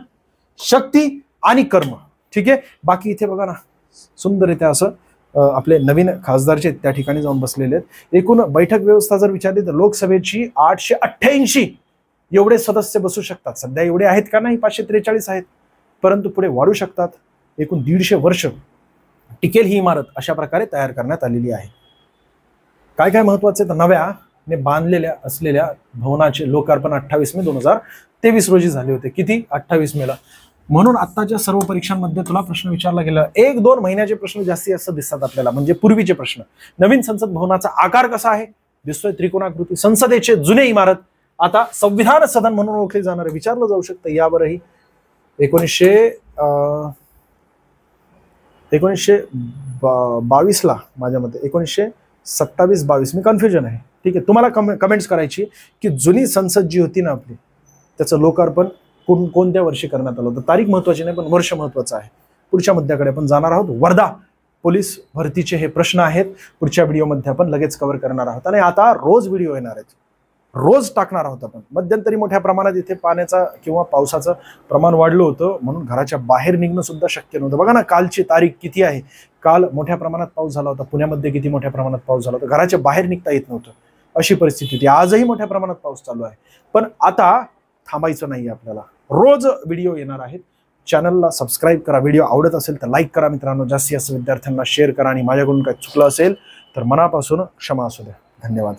शक्ती आणि कर्म. ठीक आहे. बाकी इथे बघा ना, सुंदररित्या असं आपले नवीन खासदारचे त्या ठिकाणी जाऊन बसलेले आहेत. एकूण बैठक व्यवस्था जर विचारली तर लोकसभेची 888 एवढे सदस्य बसू शकतात. सध्या एवढे आहेत का? नाही, 543 आहेत, परंतु पुढे वाढू शकतात. एकूण 150 वर्ष टिकेल ही इमारत अशा प्रकारे तयार करण्यात आलेली आहे. काय काय महत्वाचे? तर नव्याने बांधलेल्या असलेल्या भवनाचे लोकार्पण 28 मे 2023 रोजी झाले होते. किती? 28 मेला. म्हणून आत्ताच्या सर्व परीक्षांमध्ये तुला प्रश्न विचारला गेला 1-2 महिन्याचे प्रश्न जास्तीत जास्त दिसतात आपल्याला, म्हणजे पूर्वीचे प्रश्न. नवीन संसद भवनाचा आकार कसा आहे? दिसतोय त्रिकोणाकृती. संसदेचे जुने इमारत आता संविधान सदन म्हणून ओळखले जाणारे विचारलं जाऊ शकतं. यावरही 1922 ला माझ्या मते 1927-22 मी कन्फ्युजन आहे. ठीक आहे. तुम्हाला कमेंट्स करायची की जुनी संसद जी होती ना आपली, त्याचं लोकार्पण कोणत्या वर्षी करण्यात आलं होतं? तारीख महत्वाची नाही, पण वर्ष महत्वाचं आहे. पुढच्या मुद्द्याकडे आपण जाणार आहोत. वर्धा पोलीस भरतीचे हे प्रश्न आहेत. पुढच्या व्हिडिओमध्ये आपण लगेच कव्हर करणार आहोत. आणि आता रोज व्हिडिओ येणार आहेत, रोज टाकणार आहोत आपण. मध्यंतरी मोठ्या प्रमाणात इथे पाण्याचा किंवा पावसाचं प्रमाण वाढलं होतं, म्हणून घराच्या बाहेर निघणं सुद्धा शक्य नव्हतं. बघा ना, कालची तारीख किती आहे. काल मोठ्या प्रमाणात पाऊस झाला होता. पुण्यामध्ये किती मोठ्या प्रमाणात पाऊस झाला होता. घराच्या बाहेर निघता येत नव्हतं, अशी परिस्थिती होती. आजही मोठ्या प्रमाणात पाऊस चालू आहे, पण आता थांबायचं नाही आपल्याला. रोज व्हिडिओ येणार आहेत. चॅनलला सबस्क्राईब करा. व्हिडिओ आवडत असेल तर लाईक करा मित्रांनो. जास्तीत जास्त विद्यार्थ्यांना शेअर करा. आणि माझ्याकडून काही चुकलं असेल तर मनापासून क्षमा असू द्या. धन्यवाद.